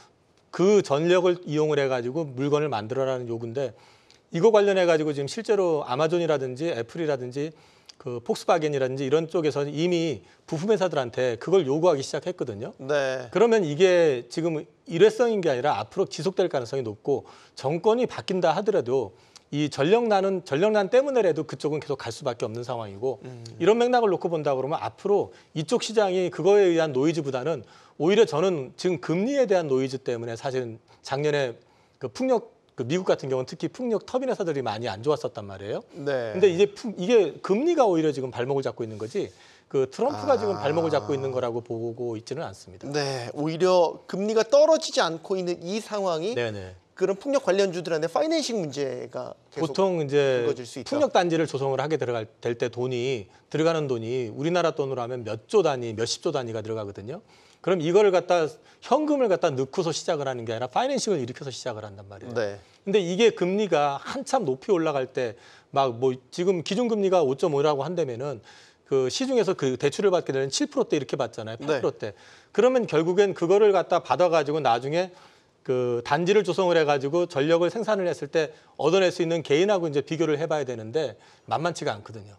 그 전력을 이용을 해가지고 물건을 만들어라는 요구인데, 이거 관련해가지고 지금 실제로 아마존이라든지 애플이라든지 그 폭스바겐이라든지 이런 쪽에서는 이미 부품 회사들한테 그걸 요구하기 시작했거든요. 그러면 이게 지금 일회성인 게 아니라 앞으로 지속될 가능성이 높고, 정권이 바뀐다 하더라도 이 전력난 때문에라도 그쪽은 계속 갈 수밖에 없는 상황이고, 이런 맥락을 놓고 본다 그러면 앞으로 이쪽 시장이 그거에 의한 노이즈보다는 오히려 저는 지금 금리에 대한 노이즈 때문에 사실은 작년에 그 미국 같은 경우는 특히 풍력 터빈 회사들이 많이 안 좋았었단 말이에요. 근데 이게 금리가 오히려 지금 발목을 잡고 있는 거지, 그 트럼프가 지금 발목을 잡고 있는 거라고 보고 있지는 않습니다. 오히려 금리가 떨어지지 않고 있는 이 상황이 그런 풍력 관련주들한테 파이낸싱 문제가 계속 보통 이제 불거질 수 있다. 풍력 단지를 조성을 하게 될 때 들어가는 돈이 우리나라 돈으로 하면 몇조 단위, 몇십조 단위가 들어가거든요. 그럼 이거를 현금을 넣고서 시작을 하는 게 아니라 파이낸싱을 일으켜서 시작을 한단 말이에요. 근데 이게 금리가 한참 높이 올라갈 때 막 뭐 지금 기준금리가 5.5라고 한다면은 그 시중에서 그 대출을 받게 되는 7%대 이렇게 받잖아요. 8%대. 그러면 결국엔 그거를 받아가지고 나중에 그 단지를 조성을 해가지고 전력을 생산을 했을 때 얻어낼 수 있는 개인하고 이제 비교를 해봐야 되는데 만만치가 않거든요.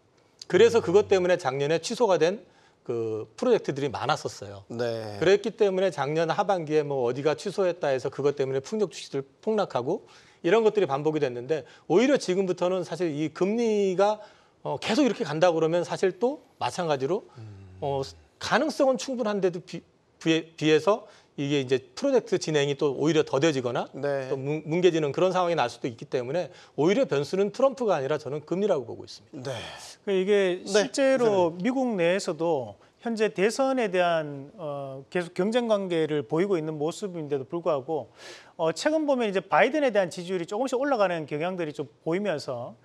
그래서 그것 때문에 작년에 취소가 된 그 프로젝트들이 많았었어요. 네. 그랬기 때문에 작년 하반기에 뭐 어디가 취소했다 해서 그것 때문에 풍력 주식들 폭락하고 이런 것들이 반복이 됐는데 오히려 지금부터는 사실 이 금리가 계속 이렇게 간다 그러면 사실 또 마찬가지로 가능성은 충분한데도 비해서 이게 이제 프로젝트 진행이 또 오히려 더뎌지거나 네. 또 뭉개지는 그런 상황이 날 수도 있기 때문에 오히려 변수는 트럼프가 아니라 저는 금리라고 보고 있습니다. 네. 이게 네, 실제로 미국 내에서도 현재 대선에 대한 계속 경쟁 관계를 보이고 있는 모습인데도 불구하고 최근 보면 이제 바이든에 대한 지지율이 조금씩 올라가는 경향들이 좀 보이면서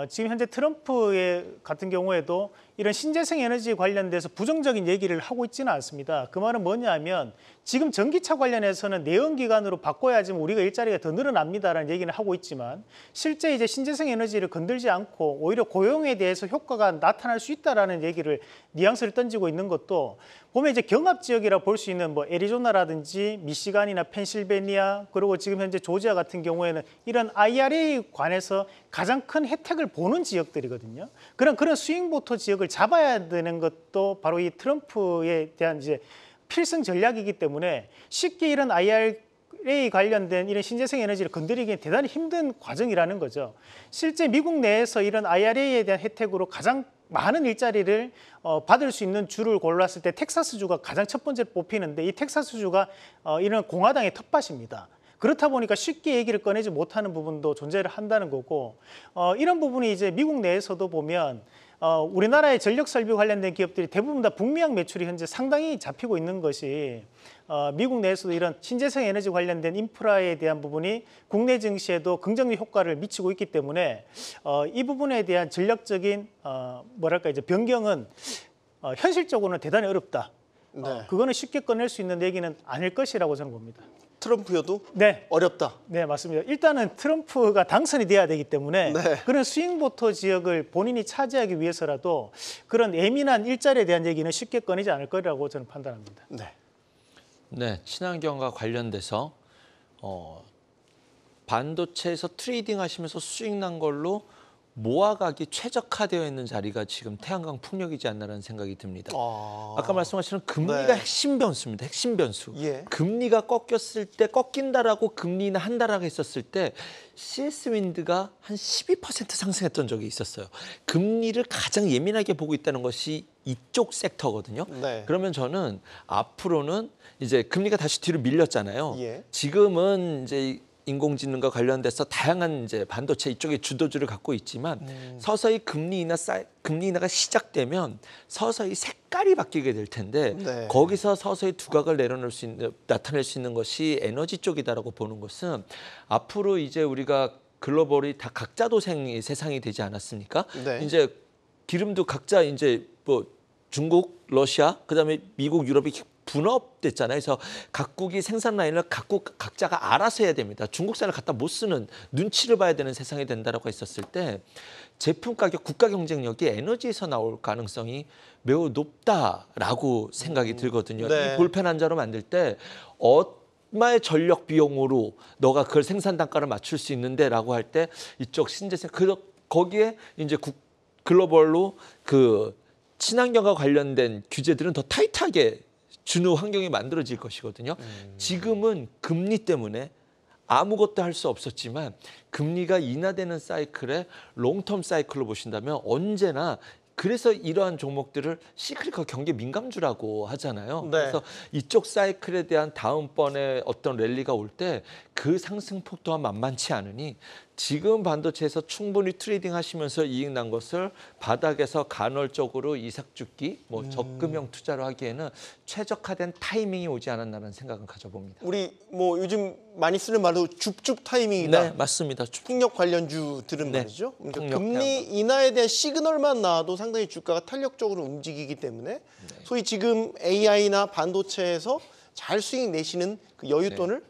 지금 현재 트럼프의 같은 경우에도 이런 신재생 에너지 관련돼서 부정적인 얘기를 하고 있지는 않습니다. 그 말은 뭐냐면 지금 전기차 관련해서는 내연기관으로 바꿔야지만 우리가 일자리가 더 늘어납니다라는 얘기는 하고 있지만 실제 이제 신재생 에너지를 건들지 않고 오히려 고용에 대해서 효과가 나타날 수 있다라는 얘기를 뉘앙스를 던지고 있는 것도 보면 이제 경합 지역이라 볼 수 있는 뭐 애리조나라든지 미시간이나 펜실베니아 그리고 지금 현재 조지아 같은 경우에는 이런 IRA 관해서 가장 큰 혜택을 보는 지역들이거든요. 그런 스윙보터 지역을 잡아야 되는 것도 바로 이 트럼프에 대한 이제 필승 전략이기 때문에 쉽게 이런 IRA 관련된 이런 신재생 에너지를 건드리기엔 대단히 힘든 과정이라는 거죠. 실제 미국 내에서 이런 IRA에 대한 혜택으로 가장 많은 일자리를 받을 수 있는 주를 골랐을 때 텍사스주가 가장 첫 번째로 뽑히는데 이 텍사스주가 이런 공화당의 텃밭입니다. 그렇다 보니까 쉽게 얘기를 꺼내지 못하는 부분도 존재를 한다는 거고 이런 부분이 이제 미국 내에서도 보면 우리나라의 전력 설비 관련된 기업들이 대부분 다 북미향 매출이 현재 상당히 잡히고 있는 것이 미국 내에서도 이런 신재생 에너지 관련된 인프라에 대한 부분이 국내 증시에도 긍정적 효과를 미치고 있기 때문에 이 부분에 대한 전략적인 뭐랄까 이제 변경은 현실적으로는 대단히 어렵다. 네. 그거는 쉽게 꺼낼 수 있는 얘기는 아닐 것이라고 저는 봅니다. 트럼프여도 네. 어렵다. 네, 맞습니다. 일단은 트럼프가 당선이 돼야 되기 때문에 네. 그런 스윙보터 지역을 본인이 차지하기 위해서라도 그런 예민한 일자리에 대한 얘기는 쉽게 꺼내지 않을 거라고 저는 판단합니다. 네. 네, 친환경과 관련돼서 반도체에서 트레이딩 하시면서 수익 난 걸로 모아가기 최적화되어 있는 자리가 지금 태양광 풍력이지 않나라는 생각이 듭니다. 아까 말씀하신 금리가 네. 핵심 변수입니다. 핵심 변수. 예. 금리가 꺾였을 때 꺾인다라고 금리 인하한다라고 했었을 때 CS 윈드가 한 12% 상승했던 적이 있었어요. 금리를 가장 예민하게 보고 있다는 것이 이쪽 섹터거든요. 네. 그러면 저는 앞으로는 이제 금리가 다시 뒤로 밀렸잖아요. 예. 지금은 이제 인공지능과 관련돼서 다양한 이제 반도체 이쪽에 주도주를 갖고 있지만 서서히 금리 인하가 시작되면 서서히 색깔이 바뀌게 될 텐데 네. 거기서 서서히 두각을 나타낼 수 있는 것이 에너지 쪽이다라고 보는 것은 앞으로 이제 우리가 글로벌이 다 각자 도생의 세상이 되지 않았습니까? 네. 이제 기름도 각자 이제 뭐 중국, 러시아, 그다음에 미국, 유럽이 분업됐잖아요. 그래서 각국이 생산 라인을 각자가 알아서 해야 됩니다. 중국산을 갖다 못 쓰는 눈치를 봐야 되는 세상이 된다라고 했었을 때 제품 가격, 국가 경쟁력이 에너지에서 나올 가능성이 매우 높다라고 생각이 들거든요. 네. 이 볼펜 한 자로 만들 때 얼마의 전력 비용으로 너가 그걸 생산 단가를 맞출 수 있는데라고 할 때 이쪽 신재생 거기에 이제 글로벌로 그 친환경과 관련된 규제들은 더 타이트하게 주는 환경이 만들어질 것이거든요. 지금은 금리 때문에 아무것도 할 수 없었지만 금리가 인하되는 사이클에 롱텀 사이클로 보신다면 언제나 그래서 이러한 종목들을 시크릿과 경기 민감주라고 하잖아요. 네. 그래서 이쪽 사이클에 대한 다음번에 어떤 랠리가 올 때 그 상승폭 또한 만만치 않으니 지금 반도체에서 충분히 트레이딩 하시면서 이익 난 것을 바닥에서 간헐적으로 이삭죽기, 뭐 적금형 투자로 하기에는 최적화된 타이밍이 오지 않았나라는 생각은 가져봅니다. 우리 뭐 요즘 많이 쓰는 말로 줍줍 타이밍이다. 네, 맞습니다. 풍력 관련주들은 네, 말이죠. 그러니까 풍력, 금리 인하에 대한 시그널만 나와도 상당히 주가가 탄력적으로 움직이기 때문에 소위 지금 AI나 반도체에서 잘 수익 내시는 그 여윳돈을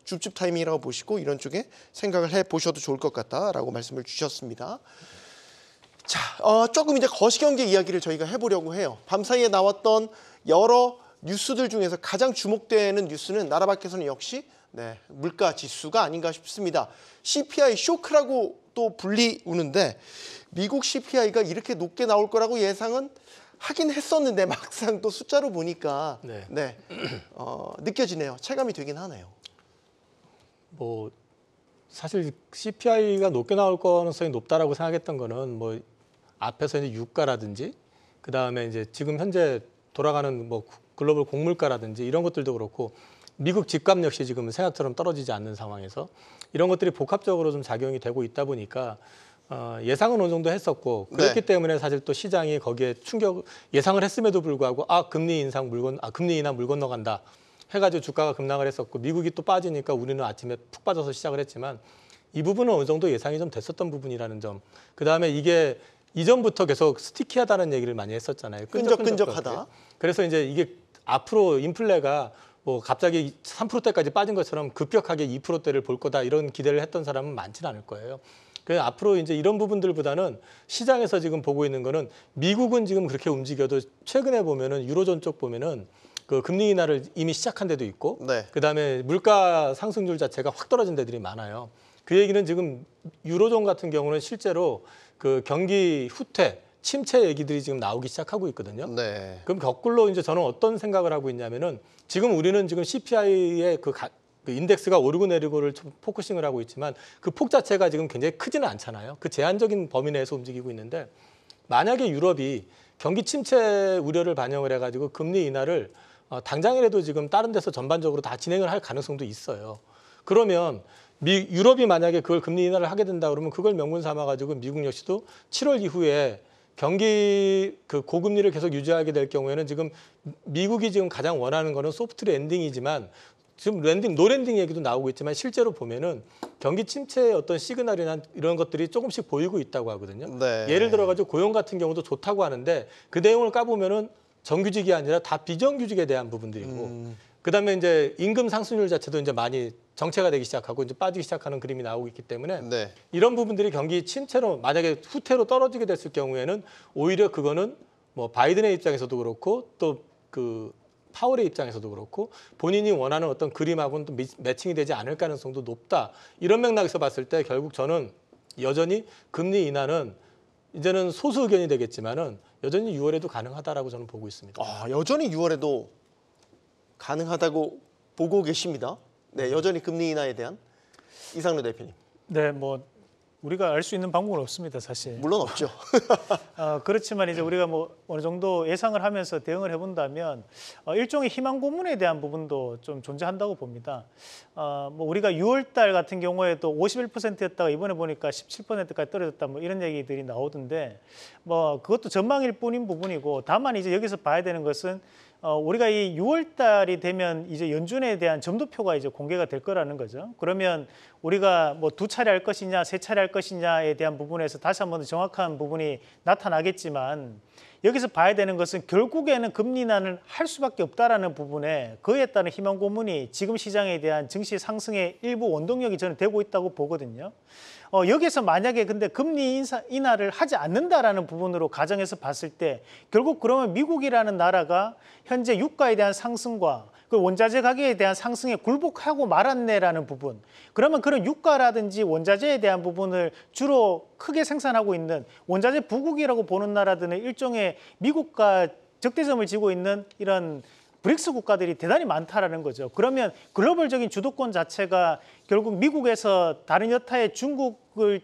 줍줍 타이밍이라고 보시고 이런 쪽에 생각을 해보셔도 좋을 것 같다라고 말씀을 주셨습니다. 자, 조금 이제 거시경제 이야기를 저희가 해보려고 해요. 밤사이에 나왔던 여러 뉴스들 중에서 가장 주목되는 뉴스는 나라 밖에서는 역시 네, 물가 지수가 아닌가 싶습니다. CPI 쇼크라고 또 불리우는데 미국 CPI가 이렇게 높게 나올 거라고 예상은 하긴 했었는데 막상 또 숫자로 보니까 네. 느껴지네요. 체감이 되긴 하네요. 뭐 사실 CPI가 높게 나올 가능성이 높다라고 생각했던 거는 뭐 앞에서 이제 유가라든지 그 다음에 이제 지금 현재 돌아가는 뭐 글로벌 곡물가라든지 이런 것들도 그렇고 미국 집값 역시 지금 생각처럼 떨어지지 않는 상황에서 이런 것들이 복합적으로 좀 작용이 되고 있다 보니까 예상은 어느 정도 했었고 그렇기 때문에 사실 또 시장이 거기에 충격 예상을 했음에도 불구하고 금리 인하 물 건너간다 해가지고 주가가 급락을 했었고 미국이 또 빠지니까 우리는 아침에 푹 빠져서 시작을 했지만 이 부분은 어느 정도 예상이 좀 됐었던 부분이라는 점. 그 다음에 이게 이전부터 계속 스티키하다는 얘기를 많이 했었잖아요. 끈적끈적하다. 그래서 이제 이게 앞으로 인플레가 뭐 갑자기 3%대까지 빠진 것처럼 급격하게 2%대를 볼 거다 이런 기대를 했던 사람은 많지는 않을 거예요. 그래서 앞으로 이제 이런 부분들보다는 시장에서 지금 보고 있는 거는 미국은 지금 그렇게 움직여도 최근에 보면은 유로존 쪽 보면은 그 금리 인하를 이미 시작한 데도 있고 그다음에 물가 상승률 자체가 확 떨어진 데들이 많아요. 그 얘기는 지금 유로존 같은 경우는 실제로 그 경기 후퇴, 침체 얘기들이 지금 나오기 시작하고 있거든요. 그럼 거꾸로 이제 저는 어떤 생각을 하고 있냐면은 지금 우리는 지금 CPI의 그 인덱스가 오르고 내리고를 포커싱을 하고 있지만 그 폭 자체가 지금 굉장히 크지는 않잖아요. 그 제한적인 범위 내에서 움직이고 있는데 만약에 유럽이 경기 침체 우려를 반영을 해가지고 금리 인하를 당장이라도 지금 다른 데서 전반적으로 다 진행을 할 가능성도 있어요. 그러면 유럽이 만약에 그걸 금리 인하를 하게 된다 그러면 그걸 명분 삼아 가지고 미국 역시도 7월 이후에 경기 그 고금리를 계속 유지하게 될 경우에는 지금 미국이 지금 가장 원하는 거는 소프트 랜딩이지만 지금 노랜딩 얘기도 나오고 있지만 실제로 보면은 경기 침체의 어떤 시그널이나 이런 것들이 조금씩 보이고 있다고 하거든요. 예를 들어 가지고 고용 같은 경우도 좋다고 하는데 그 내용을 까보면은 정규직이 아니라 다 비정규직에 대한 부분들이고 그다음에 이제 임금 상승률 자체도 이제 많이 정체가 되기 시작하고 이제 빠지기 시작하는 그림이 나오고 있기 때문에 이런 부분들이 경기 침체로 만약에 후퇴로 떨어지게 됐을 경우에는 오히려 그거는 뭐 바이든의 입장에서도 그렇고 또 그 파월의 입장에서도 그렇고 본인이 원하는 어떤 그림하고는 또 매칭이 되지 않을 가능성도 높다. 이런 맥락에서 봤을 때 결국 저는 여전히 금리 인하는 이제는 소수 의견이 되겠지만은 여전히 6월에도 가능하다라고 저는 보고 있습니다. 여전히 6월에도 가능하다고 보고 계십니다. 네, 여전히 금리 인하에 대한 이상로 대표님. 네, 뭐 우리가 알 수 있는 방법은 없습니다, 사실. 물론 없죠. 그렇지만 이제 우리가 뭐 어느 정도 예상을 하면서 대응을 해본다면 일종의 희망 고문에 대한 부분도 좀 존재한다고 봅니다. 뭐 우리가 6월달 같은 경우에도 51%였다가 이번에 보니까 17%까지 떨어졌다 뭐 이런 얘기들이 나오던데 뭐 그것도 전망일 뿐인 부분이고 다만 이제 여기서 봐야 되는 것은 우리가 이 6월 달이 되면 이제 연준에 대한 점도표가 이제 공개가 될 거라는 거죠. 그러면 우리가 뭐 2차례 할 것이냐, 3차례 할 것이냐에 대한 부분에서 다시 한번 더 정확한 부분이 나타나겠지만 여기서 봐야 되는 것은 결국에는 금리 인하는 할 수밖에 없다라는 부분에 그에 따른 희망 고문이 지금 시장에 대한 증시 상승의 일부 원동력이 저는 되고 있다고 보거든요. 여기서 만약에 근데 금리 인하를 하지 않는다라는 부분으로 가정해서 봤을 때 결국 그러면 미국이라는 나라가 현재 유가에 대한 상승과 그 원자재 가격에 대한 상승에 굴복하고 말았네라는 부분. 그러면 그런 유가라든지 원자재에 대한 부분을 주로 크게 생산하고 있는 원자재 부국이라고 보는 나라들은 일종의 미국과 적대점을 지고 있는 이런 브릭스 국가들이 대단히 많다라는 거죠. 그러면 글로벌적인 주도권 자체가 결국 미국에서 다른 여타의 중국을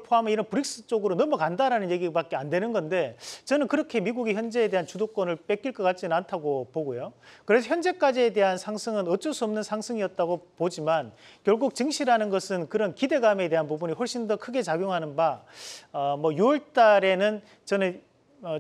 포함한 이런 브릭스 쪽으로 넘어간다라는 얘기밖에 안 되는 건데 저는 그렇게 미국이 현재에 대한 주도권을 뺏길 것 같지는 않다고 보고요. 그래서 현재까지에 대한 상승은 어쩔 수 없는 상승이었다고 보지만 결국 증시라는 것은 그런 기대감에 대한 부분이 훨씬 더 크게 작용하는 바 뭐 6월 달에는 저는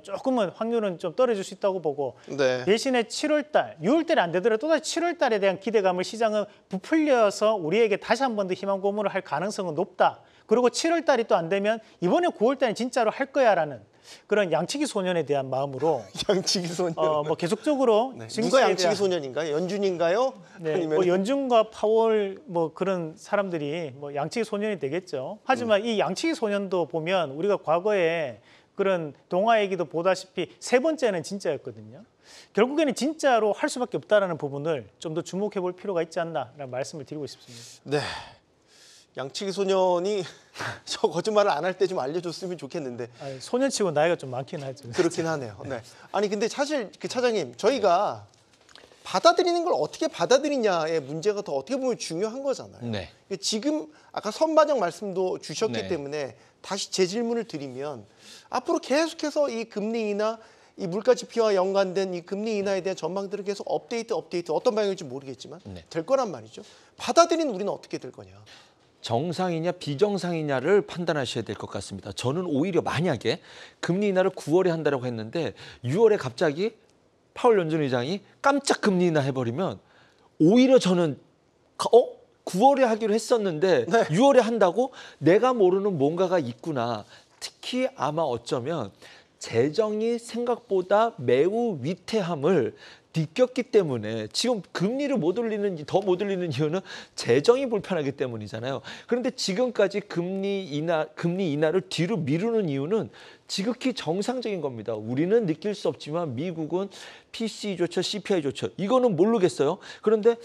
조금은 확률은 좀 떨어질 수 있다고 보고 대신에 7월 달, 6월 달이 안 되더라도 또다시 7월 달에 대한 기대감을 시장은 부풀려서 우리에게 다시 한 번 더 희망 고문을 할 가능성은 높다. 그리고 7월 달이 또 안 되면 이번에 9월 달에 진짜로 할 거야라는 그런 양치기 소년에 대한 마음으로 양치기 소년. 뭐 계속적으로 누가 양치기 소년인가요? 연준인가요? 아니면 뭐 연준과 파월 뭐 그런 사람들이 뭐 양치기 소년이 되겠죠. 하지만 이 양치기 소년도 보면 우리가 과거에 그런 동화 얘기도 보다시피 세 번째는 진짜였거든요. 결국에는 진짜로 할 수밖에 없다는 부분을 좀 더 주목해 볼 필요가 있지 않나라는 말씀을 드리고 싶습니다. 네. 양치기 소년이 저 거짓말을 안 할 때 좀 알려줬으면 좋겠는데 소년치고 나이가 좀 많긴 하죠. 그렇긴 하네요. 네. 아니 근데 사실 그 차장님 저희가 받아들이는 걸 어떻게 받아들이냐의 문제가 더 어떻게 보면 중요한 거잖아요. 네. 지금 아까 선반영 말씀도 주셨기 네. 때문에 다시 제 질문을 드리면 앞으로 계속해서 이 금리 인하, 이 물가 지표와 연관된 이 금리 인하에 대한 전망들은 계속 업데이트 어떤 방향일지 모르겠지만 네. 될 거란 말이죠. 받아들인 우리는 어떻게 될 거냐. 정상이냐 비정상이냐를 판단하셔야 될 것 같습니다. 저는 오히려 만약에 금리 인하를 9월에 한다고 했는데 6월에 갑자기 파월 연준 의장이 깜짝 금리 인하 해버리면 오히려 저는 9월에 하기로 했었는데 네. 6월에 한다고 내가 모르는 뭔가가 있구나. 특히 아마 어쩌면 재정이 생각보다 매우 위태함을 느꼈기 때문에 지금 금리를 더 못 올리는 이유는 재정이 불편하기 때문이잖아요. 그런데 지금까지 금리 인하를 뒤로 미루는 이유는 지극히 정상적인 겁니다. 우리는 느낄 수 없지만 미국은 PCE 조처, CPI 조처 이거는 모르겠어요. 그런데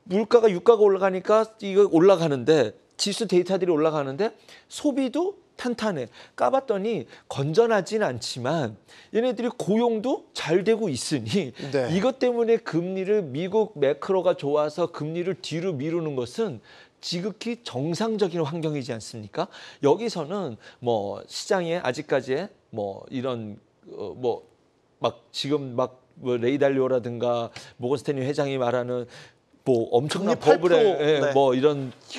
물가가 유가가 올라가니까 이거 올라가는데 지수 데이터들이 올라가는데 소비도 탄탄해. 까봤더니 건전하진 않지만 얘네들이 고용도 잘 되고 있으니 네. 이것 때문에 미국 매크로가 좋아서 금리를 뒤로 미루는 것은 지극히 정상적인 환경이지 않습니까? 여기서는 뭐 시장에 아직까지의 뭐 이런 지금 뭐 레이 달리오라든가 모건 스탠리 회장이 말하는 뭐 엄청난 금리 8%, 버블에 네. 뭐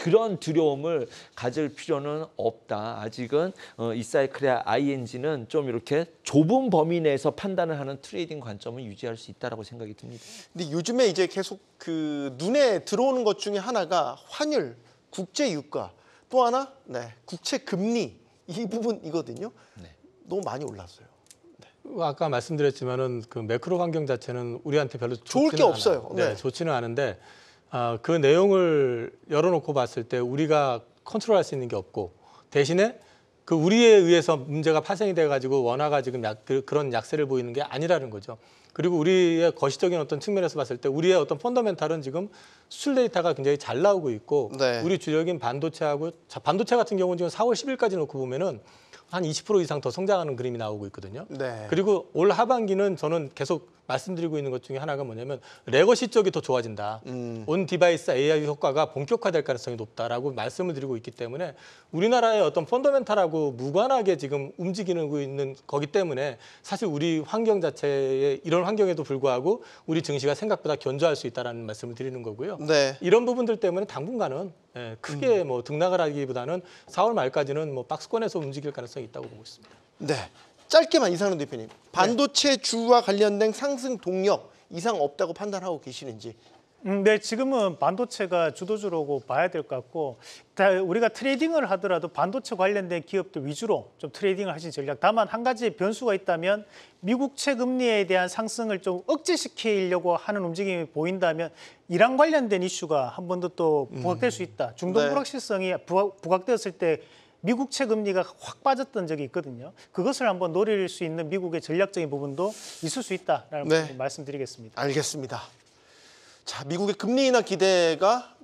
그런 두려움을 가질 필요는 없다. 아직은 이 사이클의 ING는 좀 이렇게 좁은 범위 내에서 판단을 하는 트레이딩 관점을 유지할 수 있다라고 생각이 듭니다. 근데 요즘에 이제 계속 그 눈에 들어오는 것 중에 하나가 환율, 국제 유가, 또 하나 국채 금리 이 부분이거든요. 네. 너무 많이 올랐어요. 아까 말씀드렸지만은 그 매크로 환경 자체는 우리한테 별로 좋을 게 좋지는 없어요. 않아요. 네. 네, 좋지는 않은데 그 내용을 열어놓고 봤을 때 우리가 컨트롤할 수 있는 게 없고 대신에 그 우리에 의해서 문제가 파생이 돼가지고 원화가 지금 그런 약세를 보이는 게 아니라는 거죠. 그리고 우리의 거시적인 어떤 측면에서 봤을 때 우리의 어떤 펀더멘탈은 지금 수출 데이터가 굉장히 잘 나오고 있고 네. 우리 주력인 반도체 같은 경우는 지금 4월 10일까지 놓고 보면은 한 20% 이상 더 성장하는 그림이 나오고 있거든요. 네. 그리고 올 하반기는 저는 계속 말씀드리고 있는 것 중에 하나가 뭐냐면 레거시 쪽이 더 좋아진다. 온 디바이스 AI 효과가 본격화될 가능성이 높다라고 말씀을 드리고 있기 때문에 우리나라의 어떤 펀더멘탈하고 무관하게 지금 움직이고 있는 거기 때문에 사실 우리 환경 자체에 이런 환경에도 불구하고 우리 증시가 생각보다 견조할 수 있다는 말씀을 드리는 거고요. 네. 이런 부분들 때문에 당분간은 크게 뭐 등락을 하기보다는 4월 말까지는 뭐 박스권에서 움직일 가능성이 있다고 보고 있습니다. 네. 짧게만 이상훈 대표님, 반도체 주와 관련된 상승 동력 이상 없다고 판단하고 계시는지. 네, 지금은 반도체가 주도주라고 봐야 될 것 같고 우리가 트레이딩을 하더라도 반도체 관련된 기업들 위주로 좀 트레이딩을 하신 전략. 다만 한 가지 변수가 있다면 미국 채금리에 대한 상승을 좀 억제시키려고 하는 움직임이 보인다면 이란 관련된 이슈가 한 번 더 또 부각될 수 있다. 중동 네. 불확실성이 부각되었을 때 미국 채금리가 확 빠졌던 적이 있거든요. 그것을 한번 노릴 수 있는 미국의 전략적인 부분도 있을 수 있다라는 네. 부분 말씀드리겠습니다. 알겠습니다. 자, 미국의 금리 인하 기대가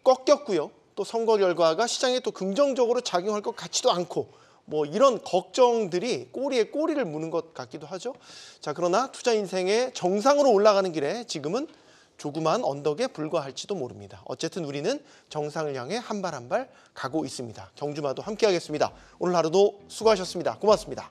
꺾였고요. 또 선거 결과가 시장에 또 긍정적으로 작용할 것 같지도 않고 뭐 이런 걱정들이 꼬리에 꼬리를 무는 것 같기도 하죠. 자, 그러나 투자 인생의 정상으로 올라가는 길에 지금은 조그만 언덕에 불과할지도 모릅니다. 어쨌든 우리는 정상을 향해 한 발 한 발 가고 있습니다. 경주마도 함께하겠습니다. 오늘 하루도 수고하셨습니다. 고맙습니다.